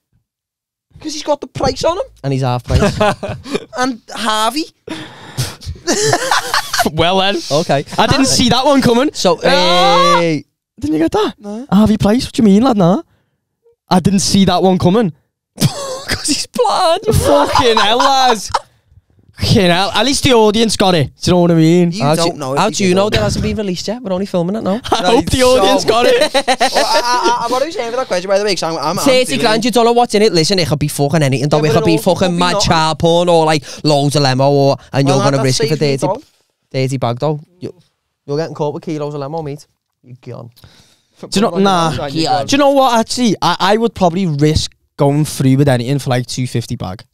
Because he's got the price on him. And he's half price. And Harvey. Well then. Okay. I didn't see that one coming. So, Didn't you get that? No. Harvey Price, what do you mean, lad? Nah. I didn't see that one coming. Because he's blind. Fucking hell, lads. Fucking hell. At least the audience got it. Do you know what I mean? You How don't know. How do you know that hasn't been released yet? We're only filming it now. I hope the audience got it. What are you saying for that question, by the way? 'Cause I'm 30 grand, you don't know what's in it. Listen, it could be fucking anything. Though. Yeah, It but could be it also fucking could be mad not. child porn or like loads of lemo, and you're going to risk it for safe, 30 bag though. You're getting caught with kilos of lemo, mate. You're gone. Do you know? Nah. Do you know what? Actually, I would probably risk going through with anything for like 250 bag.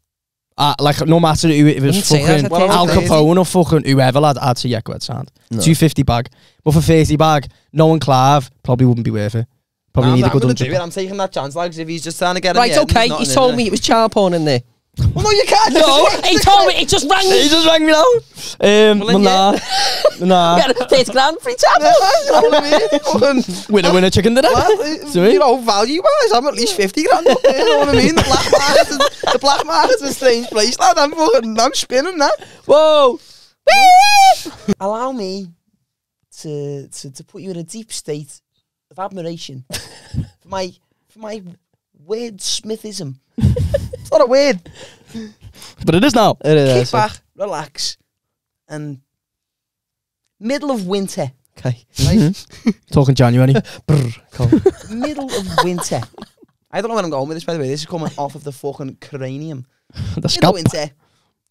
Like no matter who, if it was Wouldn't say fucking that, well, Al okay. Capone or fucking whoever, lad, I'd say yeah, go ahead, sound. No. 250 bag, but for 30 bag, knowing Clive probably wouldn't be worth it. Probably need a good I'm gonna do 100. it. I'm taking that chance, like, 'cause if he's just trying to get Right, okay. He told me it was child porn in there. Well, no, you can't. No, he told me. He just rang me. He just rang me now. then, Nah. Get 30 grand free child You porn. know what I mean? Fucking, Winner chicken dinner. Sweet. you know, value-wise, I'm at least 50 grand up there, you know what I mean? The black market's a strange place, lad. I'm spinning that. Whoa. Allow me to put you in a deep state of admiration for my wordsmithism. It's not a word. But it is now. Kick back, relax, and middle of winter. Okay. Right? Talking January. Middle of winter. I don't know where I'm going with this, by the way. This is coming off of the fucking cranium. The Middle of scalp. winter.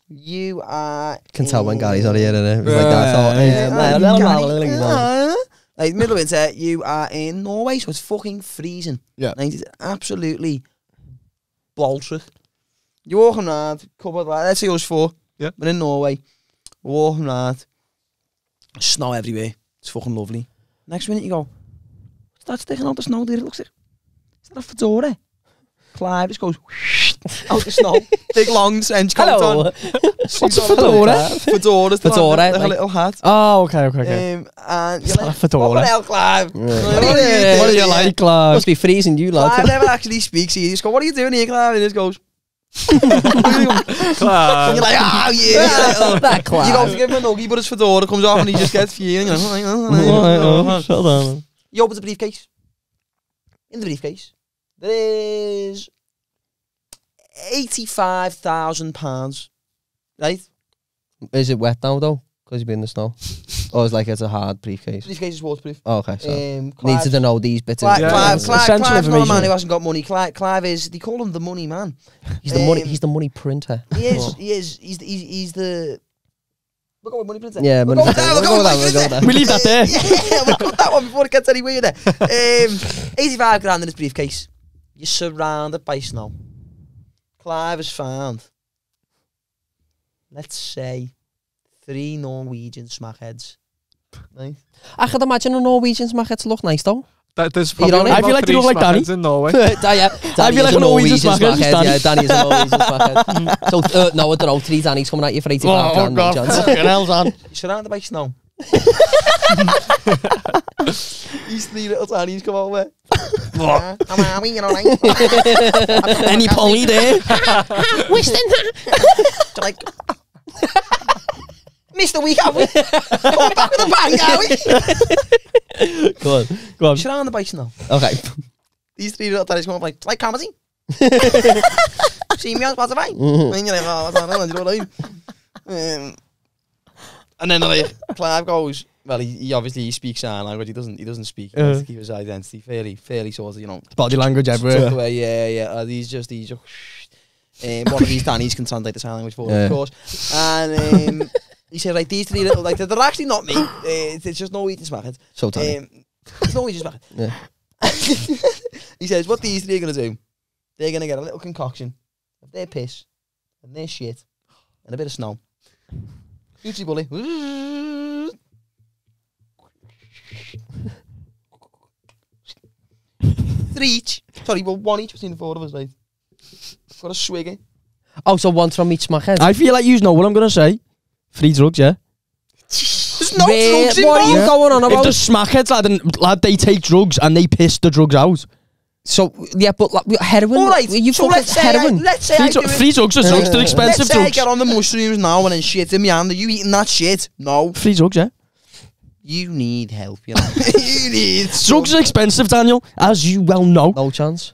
You are. Can tell when Gary's on here, innit? It was like that. Like middle of winter, you are in Norway, so it's fucking freezing. Yeah. Like, it's absolutely baltric. You're walking around, couple of, let's say us four. Yeah. We're in Norway. We're walking around. Snow everywhere. It's fucking lovely. Next minute you go, what's that sticking out the snow there? It looks like, is that a fedora? Clive just goes out the snow. Big long trench coat Hello. on. What's a fedora? Fedora's the Fedora, like a like- little hat. Oh, okay. And It's you're not a like, fedora. what the hell, Clive? Yeah. What do you like, Clive? Must be freezing you, lad. Clive never actually speaks. He just goes, what are you doing here, Clive? And he just goes, Class. and you're like, oh, yeah. That You class. go to give him a nuggie, but his fedora comes off and he just gets feeling. You Shut down. He opens the briefcase. In the briefcase, there is £85,000. Right? Is it wet now, though? Because you've been in the snow? Or is like it's a hard briefcase? Briefcase is waterproof. Oh, okay, so. Needs Clive's- to know these bits of Clive, Yeah. Clive's Essential not a information. man who hasn't got money. Clive is, they call him the money man. He's the money. He's the money printer. He is. He's the. We'll go with money printer. Yeah, we'll money go with printer. that. We'll go with that, we'll go with that. We leave that there. Yeah, we'll go with that one before it gets any weirder. 85 grand in his briefcase. You're surrounded by snow. Clive has found, let's say, 3 Norwegian smackheads. Right? I could imagine a Norwegian smackhead to look nice, though. There's You probably know, I feel like they look like Danny. in Norway. I feel like a Norwegian smackhead, just Yeah, Danny's a Norwegian smackhead. So, no, I don't know. 3 Danny's coming at you for 85 grand. No chance. Fucking hell, son. You're surrounded by snow. These 3 little tinies come over. Come on, you know, like. Any pony there? They're like, missed a week, have we? Come back with a bang, are we? Go on. Go on. Surrounded by snow. Okay. These 3 little tinies come up like comedy. See me on Spotify? And you're like, oh, what's that? You know what I mean? And then like, Clive goes, well, he obviously speaks sign language. He doesn't speak. He wants to keep his identity fairly sort of, you know. Body language tucked everywhere. away. Yeah. He's just one of these Dannies can translate the sign language for him, of course. And he said, like, these 3 little, like, they're actually not me. It's just Norwegian smackheads. So tiny. It's Norwegian smackhead. Yeah. He says, what these 3 are going to do, they're going to get a little concoction of their piss and their shit and a bit of snow. Hugely bully. 3 each. Sorry, well, 1 each between the 4 of us, right? Got a swig it. Oh, so 1 from each smackhead. I feel like you know what I'm going to say. Free drugs, yeah? There's no Wait, drugs what are you involved. going on If about? the smackheads, lad, they take drugs and they piss the drugs out. So, yeah, but like, heroin? All right, You so fucking let's say heroin? let's say I do it. Free drugs are drugs, they're expensive Let's say I drugs. get on the mushrooms now and then shit in my hand. Are you eating that shit? No. Free drugs, yeah? You need help, you know. You need Drugs are expensive, Daniel, as you well know. No chance.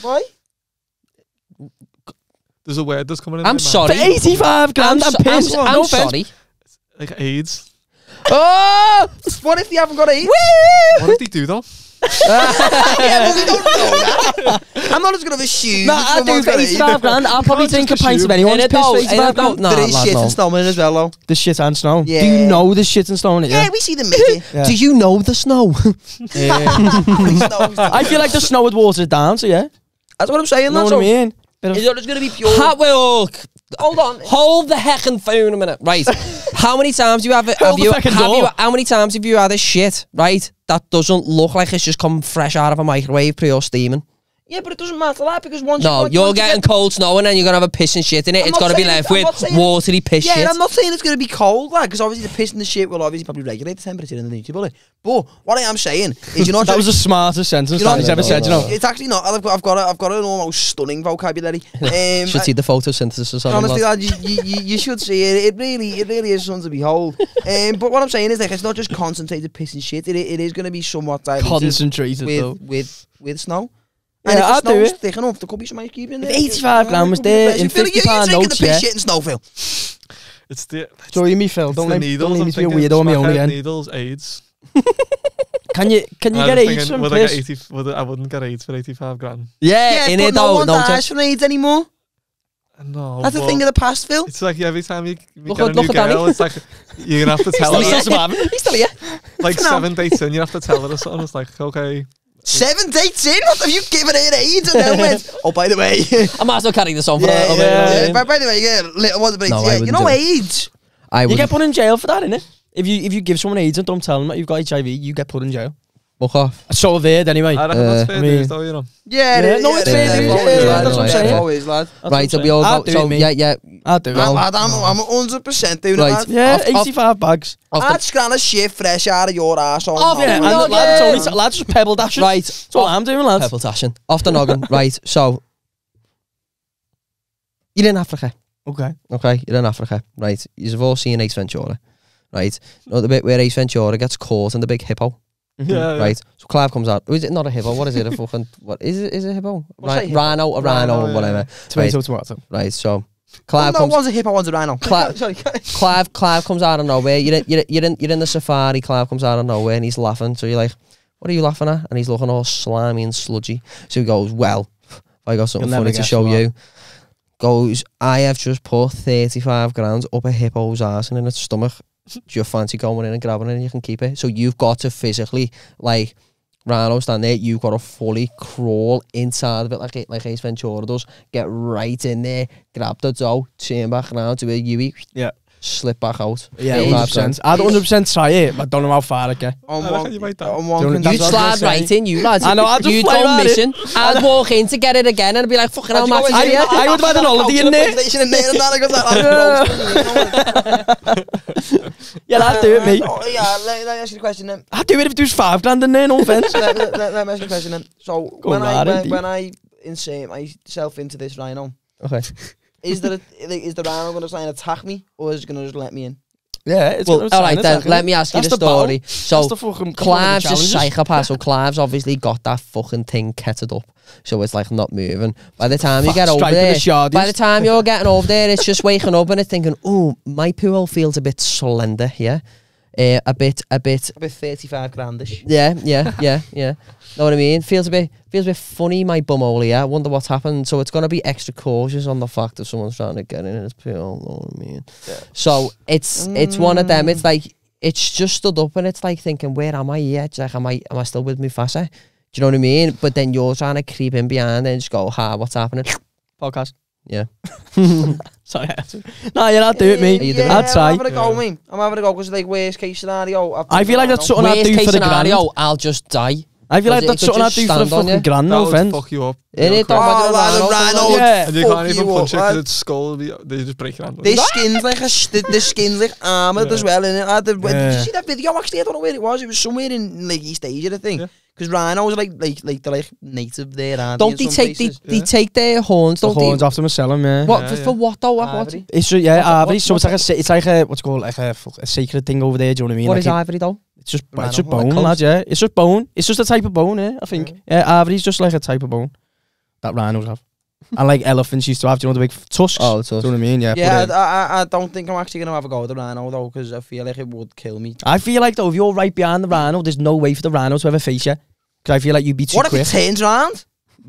Why? There's a word that's coming in. I'm sorry. For 85 grand, I'm pissed. I'm No offense. sorry. Like AIDS. Oh! What if they haven't got AIDS? What if they do though? Yeah, but we don't know that. I'm not just going to assume. Nah, that I do someone's for got AIDS. 85 grand. I'll probably drink a pint of anyone's piss for 85 grand. No, There is shit and snow in it as well, though. There's shit and snow. Yeah. Do you know there's shit and snow in it? Yeah, we see them make it. Yeah. Do you know the snow? I feel like the snow would water it down, so yeah. That's what I'm saying. You know That's what I mean? Is it just going to be pure? Hold on. Hold the heckin' phone a minute. Right. How many times do you have how many times have you had a shit, right, that doesn't look like it's just come fresh out of a microwave pre or steaming? Yeah, but it doesn't matter that because once you're getting cold snow and then you're going to have a piss and shit in it. It's going to be left with watery piss shit. Yeah, I'm not saying it's going to be cold, like, because obviously the piss and the shit will obviously probably regulate the temperature underneath you, will it? But what I am saying is, you're not. That was the smartest sentence he's ever said. You know, it's actually not. I've got an almost stunning vocabulary. Should see the photosynthesis on. Honestly, lad, you should see it. It really is something to behold. But what I'm saying is, like, it's not just concentrated piss and shit. It is going to be somewhat diluted concentrated though with snow. Yeah, I'll do it. Thick enough, there could be some ice cube in there. 85 grand was there in £50 notes, yeah. Shit and snow, Phil. It's the Join me, Phil. Don't let me be a weirdo on my own again. Needles, AIDS. Can you get AIDS from piss? I wouldn't get AIDS for 85 grand. Yeah, in but it no though. one dies from AIDS anymore. No, that's a thing of the past, Phil. It's like every time you Look get a new at girl, Danny. it's like you're gonna have to tell her. He's still here. Like 7 dates in, you have to tell her or something. It's like, okay. 7 dates in? What have you given her AIDS? And then went, oh, by the way. I might as well carry this on for a little Yeah. bit. By the way, yeah, little ones, but No, yeah, you know AIDS. You get put in jail for that, innit? If you give someone AIDS and don't tell them that you've got HIV, you get put in jail. Fuck off. So I've heard anyway. I reckon that's fair news though, you know. Yeah, no, it's fair news. That's what I'm saying. Always, lad. Right, so we all go. So yeah, I'll do it. Lad, I'm 100% doing Right. that. Yeah, 85 bags. I'd scan a shit fresh out of your ass. Off Yeah, and the lads just pebble dashing. Right. That's what I'm doing, lads. Pebble dashing. Off the noggin. Right, so you're in Africa. Okay. You're in Africa. Right. You've all seen Ace Ventura. Right. You know the bit where Ace Ventura gets caught in the big hippo? Yeah. Right. So Clive comes out. Is it not a hippo? What is it? A fucking what is it? Is it a hippo? Rhino, whatever. Tomato. Right. So Clive no, comes. one's a hippo, one's a rhino. Sorry. Clive comes out of nowhere. You're in the safari. Clive comes out of nowhere and he's laughing. So you're like, "What are you laughing at?" And he's looking all slimy and sludgy. So he goes, "Well, I got something funny to show you." Goes, "I have just put 35 grand up a hippo's ass and in its stomach. Do you fancy going in and grabbing it and you can keep it?" So you've got to physically, like, Rhino stand there, you've got to fully crawl inside of it like Ace Ventura does. Get right in there, grab the dough, turn back around to a Yui. Yeah. Slip back out. Yeah, 100%. I'd 100% try it, but I don't know how far it get. You'd slide right in, you lads. I know, I'd just you'd fly go around missing. I'd walk in to get it again and I'd be like, fucking hell, Matt. I would have had an holiday in there. Yeah, I'd do it, mate. Yeah, let me ask you a question then. I'd do it if there was 5 grand in there, no offence. Let me ask you a question then. So, when I insert myself into this rhino, okay. Is the rhino going to try and attack me, or is it going to just let me in? Yeah, it's well, all right then. Let me ask you the story. So, Clive's a psychopath. So Clive's obviously got that fucking thing ketted up, so it's like not moving. By the time you get over there, by the time you're getting over there, it's just waking up and it's thinking, "Oh, my pool feels a bit slender." Yeah, a bit 35 grandish. Yeah. Know what I mean? Feels a bit funny, my bumhole here. I wonder what's happened. So it's gonna be extra cautious on the fact that someone's trying to get in his pool. Know what I mean? Yeah. So it's one of them. It's like it's just stood up and it's like thinking, where am I? Yeah, it's like am I still with me Fassa? Do you know what I mean? But then you're trying to creep in behind and just go, what's happening? Podcast. Yeah. Sorry. No, you're not doing it, mate. Yeah, I'd try. I'm having a go, mate. I'm having a go because like worst case scenario. I feel like that's something I'd do for the grand. I'll just die. I feel like that's something I do for a fucking grand, no That offense. would fuck you up. In it, don't Oh, lad, a rhino would Yeah. And you fuck can't even you punch it up, because lad. its skull, they just break your hand. Their skin's like the skin's like armoured as well, innit? Did you see that video? Actually, I don't know where it was. It was somewhere in like East Asia, I think. Because rhinos are like they're like native there, aren't Don't they? they take they take their horns? The Don't horns they? off them and sell them, yeah. What Yeah, for? What though? What? Ivory. It's just, ivory. So it's like a what's it called, like a sacred thing over there. Do you know what I mean? What Like is ivory though? It's just Rhino, bone, like lad. Yeah, it's just bone. It's just a type of bone, I think. Yeah, ivory's just like a type of bone that rhinos have, and like elephants used to have. Do you know the big tusks? Oh, Do you know what I mean? Yeah. Yeah, but, I don't think I'm actually gonna have a go at the rhino though, because I feel like it would kill me. I feel like though, if you're right behind the rhino, there's no way for the rhino to ever face you. Because I feel like you'd be too What if quick. it turns round?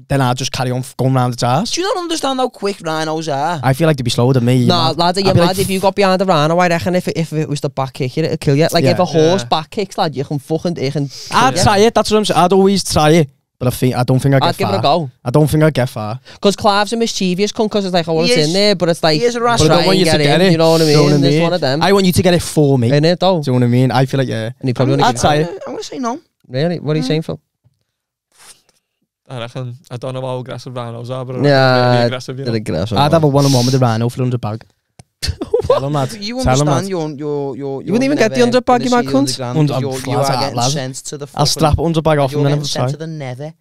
Then I'd just carry on going round its ass. Do you not understand how quick rhinos are? I feel like they'd be slower than me. Nah, lad, you're mad. If you got behind the rhino, I reckon if it was the back kick, it'd kill you. Like Yeah. if a horse back kicks, lad, you can fucking. I'd try it. That's what I'm saying. I'd always try it, but I don't think I'd get I'd give far. it a go. I don't think I'd get far. Because Clive's a mischievous cunt, because it's like, oh, He it's is. in there, but it's like, He is a try rascal. But I don't want and you to get get in, it. you know what I Do you know mean? what I There's mean? one of them. I want you to get it for me. In it though. Do you know what I mean? I feel like, yeah. And he probably I'd try it. I'm gonna say no. Really? What are you saying, Phil? I reckon, I don't know how aggressive rhinos are, but I reckon Yeah, they're really aggressive, you know? They're aggressive. I'd have a one-on-one with the rhino for 100 bag. Tell him that. You Tell him understand? that. You wouldn't even get the 100 bag, you mad cunt. You are getting lad. sent to the. I'll strap 100 bag off You're and then getting I'll sent try. to the nether.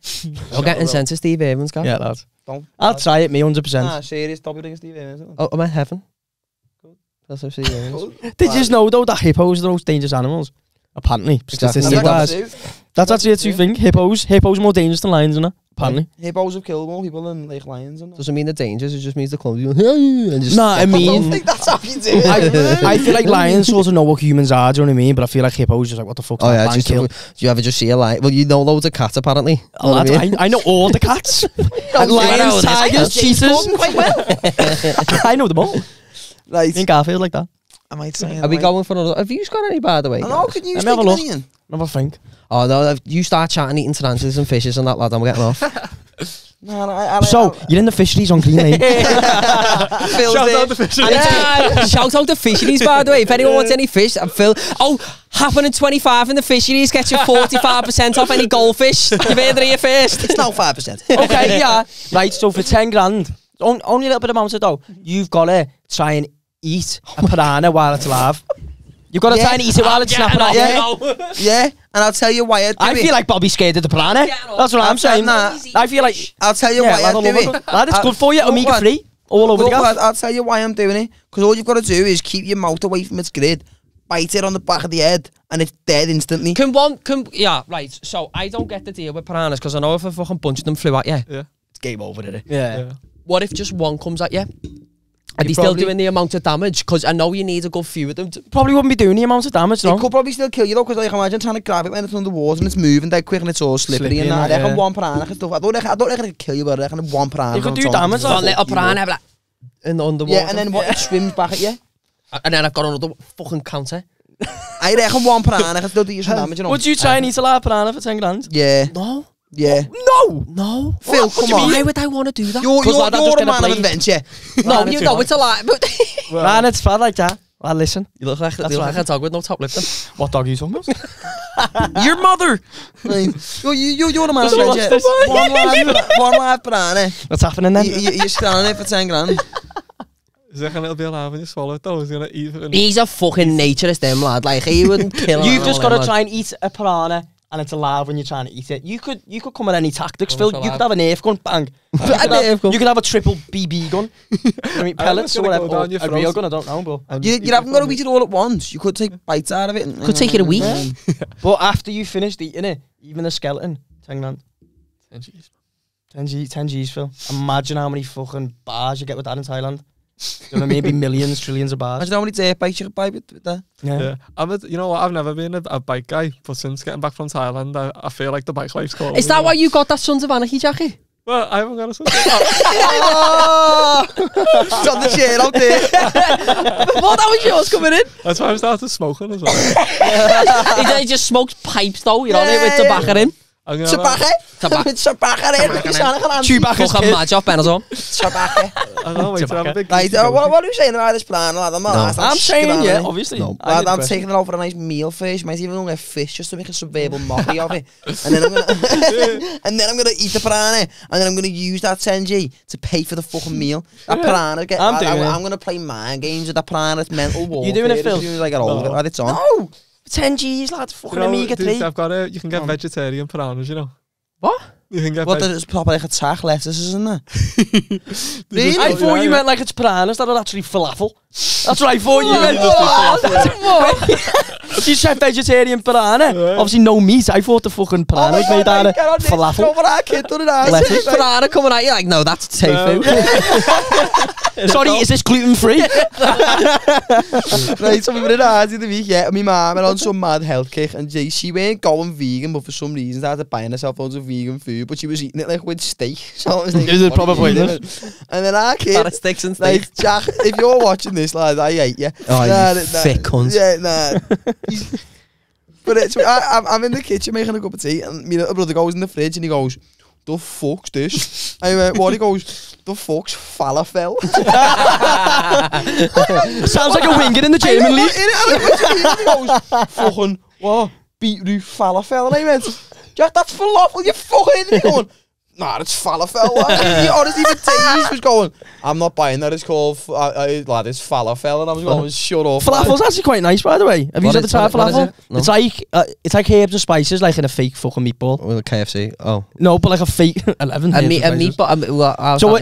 You're getting sent to Steve Irwin's guy. Yeah, lad. Don't. I'll try it, me 100%. Nah, serious. Double thing, Steve. Oh, I'm in heaven. That's what Steve Irwin's. Did you just know though that hippos are the most dangerous animals? Apparently, Exactly. statistic-wise. That's actually a true thing. Hippos are more dangerous than lions, isn't it? Apparently. Hippos have killed more people than like lions. And Doesn't mean they're dangerous, it just means they're clumsy. And just Nah, I I don't mean, think that's how you do it. I feel like lions sort of know what humans are, do you know what I mean? But I feel like hippos just like, what the fuck's Oh that yeah, man just kill? do you ever just see a lion? Well, you know loads of cats apparently. Oh, lad, I know all the cats. And lions, tigers, cheetahs. Quite well. I know them all. Right. In Garfield like that. I might say. Are we going for another? Have you got any, by the way? I know. Can you Let me have a stick look. any in? Never think. Oh no, if you start chatting, eating tarantulas and fishes and that, lad, I'm getting off. No, So, you're in the fisheries on Green Lane. Shout out the fishing. Shout out the fisheries, by the way. If anyone wants any fish, I'm Phil. Oh, Happenin 25 in the fisheries gets you 45% off any goldfish. You've heard it here first. It's now 5%. Okay, yeah. Right, so for 10 grand, only a little bit of amount of dough, you've got to try and eat a piranha while it's alive. You've got to try and eat it while it's snapping at you. Yeah, and I'll tell you why I'd do I it. feel like Bobby's scared of the piranha. That's what I'm saying. Nah. I feel like... I'll tell you Yeah, why lad, I'd do all over it. it. Lad, it's good for you, look, omega-3, all over the Look, gaff. lad, I'll tell you why I'm doing it. Because all you've got to do is keep your mouth away from its grid, bite it on the back of the head, and it's dead instantly. Yeah, right. So I don't get the deal with piranhas because I know if a fucking bunch of them flew at you, It's game over, isn't it? Yeah. what if just one comes at you? Are they still probably- doing the amount of damage? Because I know you need a good few of them. Probably wouldn't be doing the amount of damage, It no? could probably still kill you though, because like imagine trying to grab it when it's underwater and it's moving dead quick and it's all slippery and that. I reckon one piranha can stuff. I don't reckon it could kill you, but I reckon one piranha. It could on do top damage, can like, One little fuck you piranha up. like, in the underwater. Yeah, and then what? It swims back at you. And then I've got another fucking counter. I reckon one piranha can still do you some damage. You know? Would you try and eat a live piranha for 10 grand? Yeah, No. yeah. No. Phil, come on. Why would I want to do that? You're 'Cause lad, I'm just a gonna man of blame- adventure. No, you know it's a lie. Man, it's bad like that. Well, listen. You look like a dog with no top lip then. What dog are you talking about? Your mother. Right. You're a man of So what's adventure. this? One live piranha. What's happening then? You're scanning it for 10 grand. Is that gonna be alive when you swallow it though? Is he gonna eat it? He's a fucking naturist, them lad. Like he wouldn't kill. You've just got to try. try and eat a piranha and it's alive when you're trying to eat it. You could come with any tactics, Oh, Phil. it's You alive. could have a Nerf gun, bang. You could have a triple BB gun. I mean, pellets or gonna go whatever. down Or your a real throat. gun, I don't know, but... You haven't got to eat it all at once. You could take bites out of it. Could take it a week. But after you finished eating it, even the skeleton, 10 grand. 10 10 G's, Phil. Imagine how many fucking bars you get with that in Thailand. Do you know what I mean? It'd be millions, trillions of bars. Imagine how many dirt bites you could buy with that. Yeah. You know what? I've never been a bike guy, but since getting back from Thailand, I feel like the bike life's called. Is that why you got that Sons of Anarchy jacket? Well, I haven't got a son. It's on the chair out there. What? That was yours coming in? That's why I started smoking as well. He just smokes pipes though, you know, Yeah, with tobacco in. Tabache? Chewbacca's Fucking kid. mad off Ben as well. Tabache. I know, wait, have a big... Right, what are you saying about this plan, lad? I'm saying, yeah, obviously. No. I I'm taking it out for a nice meal first. Might even get fish just to make a verbal mockery of it. And then I'm gonna eat the piranha. And then I'm gonna use that 10G to pay for the fucking meal. That piranha, I'm gonna play mind games with that piranha. It's mental warfare. You doing it, Phil? As soon as I get older, lad, it's on. No! 10G's, lad. Fucking Amiga 3. I've got you can get vegetarian piranhas, you know. What? You can get What, there's proper like attack lettuces, isn't there? Really? I thought you meant like it's piranhas that are actually falafel. That's what I thought you meant. You said vegetarian piranha. Obviously no meat. I thought the fucking piranha was made out of falafel. Lettuce. Piranha coming at you like, no, that's tofu. Sorry, is this gluten free? Right, so we were in Asia the week, yeah, and my mum went on some mad health kick, and she weren't going vegan, but for some reason started buying herself loads of vegan food, but she was eating it like with steak. So it was like, Is it proper pointless? And then our kid, Carrot sticks and steak. like, Jack, if you're watching this, lad, I hate you. Oh, you thick cunt. Yeah, nah. But it's, I'm in the kitchen making a cup of tea, and my little brother goes in the fridge and he goes, "The fuck's this?" I went, "What?" He goes, "The fuck's falafel." Sounds like a winger in the German league. He goes, "Fucking what? Beetroot falafel?" And I went, "Jack, that's falafel. You fucking." He's going, "Nah, it's falafel." He honestly, the taste was going, "I'm not buying that. It's called, lad, it's falafel." And I was going, "Shut up." Falafel's actually quite nice, by the way. Have you ever tried what is falafel? it? No. It's like herbs and spices, like in a fake fucking meatball. With a KFC. Oh. No, but like a fake 11 A herbs meat, and spices. So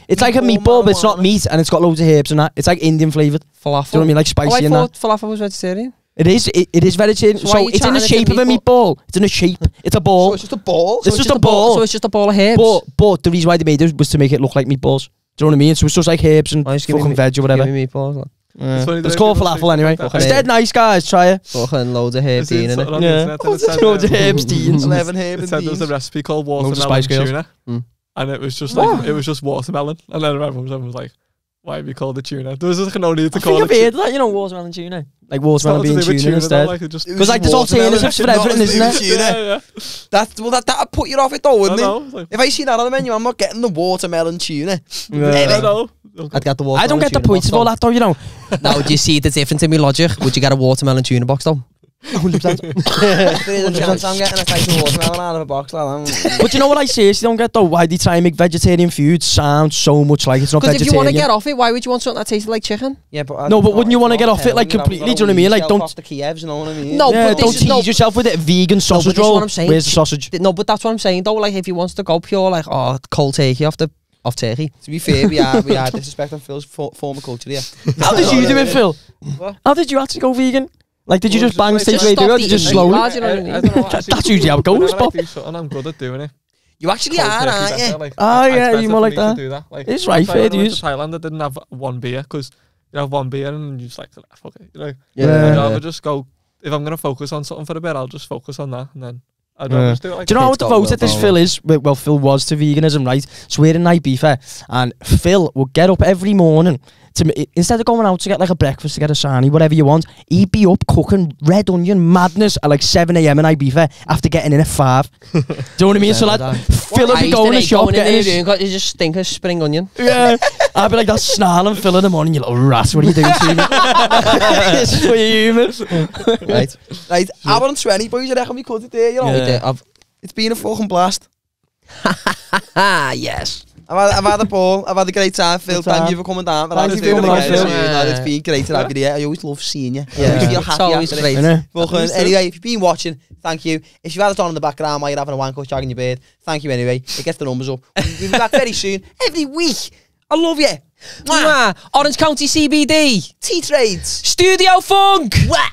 it's like a meatball, but it's not meat, and it's got loads of herbs and that. It's like Indian flavoured. falafel. Do you know what I mean? Like spicy and I that. thought falafel was vegetarian. It is vegetarian. So why are So you it's in the chatting shape it's of a meatball. It's in a shape. It's a So ball. it's just a ball. It's just a ball. So it's just a ball of herbs. But the reason why they made it was to make it look like meatballs. Do you know what I mean? So it's just like herbs and Oh, just give me fucking veg or whatever. Give me meatballs. Like. Yeah. funny the It's way called people falafel say anyway. stuff like It's that. dead nice, guys. Try it. Fucking loads of herbs in it. On the Yeah. internet, and it said, Loads of herbs, teens. 11 herb it and said there was a beans. recipe called Loads of watermelon Spice Girls. tuna, and it was just like it was just watermelon, and then everyone was like, "Why have you called it tuna?" There was just no need to I call think it. I've heard that, you know, watermelon tuna. Like watermelon being It's nothing to do with tuna instead. like, it just, Because like there's alternatives for everything, isn't there? yeah. That'd put you off it though, wouldn't I it? know. It's like, If I see that on the menu, I'm not getting the watermelon tuna. I Ever. know. I'd get the watermelon I don't get the tuna points box, of all that though, you know. Now, do you see the difference in my logic? Would you get a watermelon tuna box though? 100%. There is a chance I'm getting a slice of watermelon out of a box like that. But you know what I seriously don't get though? Why they try and make vegetarian food sound so much like it's not Because if you want to vegetarian? get off it, why would you want something that tasted like chicken? Yeah, but No, but wouldn't you want to get off it like completely? Do you know what I mean? Like don't. off the Kievs, you know what I mean? No, Yeah, but don't this is, no, tease yourself with it. Vegan sausage this is roll. what I'm saying. Where's the sausage? no, but that's what I'm saying though. Like if he wants to go pure, like cold turkey off turkey. To be fair, we are disrespecting Phil's former culture here. How did you do it, Phil? What? How did you actually go vegan? Like, did you Well, just bang just stage like- radio? Or did you just slowly? Large, you know what I mean? I don't know, That's usually how it goes, Whenever I Bob. do something, I'm good at doing it. You actually are, aren't you? Yeah, you more like that. Like, It's right, fair when I went dues. to Thailand, I didn't have one beer because you have one beer and you just like, fuck it. You know, Yeah. I'd rather just go, if I'm going to focus on something for a bit, I'll just focus on that and then I'd rather just do it like Do you know It's what the got vote that this willpower. Phil is? Well, Phil was to veganism, right? So we're in night beef, and Phil would get up every morning instead of going out to get like a breakfast, to get a sarnie, whatever you want, he'd be up cooking red onion madness at like 7 AM in Ibiza after getting in at 5. Do you know what I mean? So like, Phil would be going to the shop getting his... You just stink of spring onion. Yeah, I'd be like that snarling Phil in the morning, you little rat, what are you doing to me? It's for human. Right. Right, hour and 20, boys, I reckon we cut it there, you know? Yeah. It's been a fucking blast. Yes. I've had a ball. I've had a great time, Phil. Good Thank time. you for coming down. Thank you for coming on, Phil. It's been great to have you here. I always love seeing you. Yeah. I always feel It's happy always after great. it. Innit? Fucking, anyway, if you've been watching, thank you. If you've had it on in the background while you're having a wank or shagging your beard, thank you anyway. It gets the numbers up. We'll be back very soon. Every week. I love you. Mwah. Orange County CBD. Tea trades. Studio Funk. Mwah.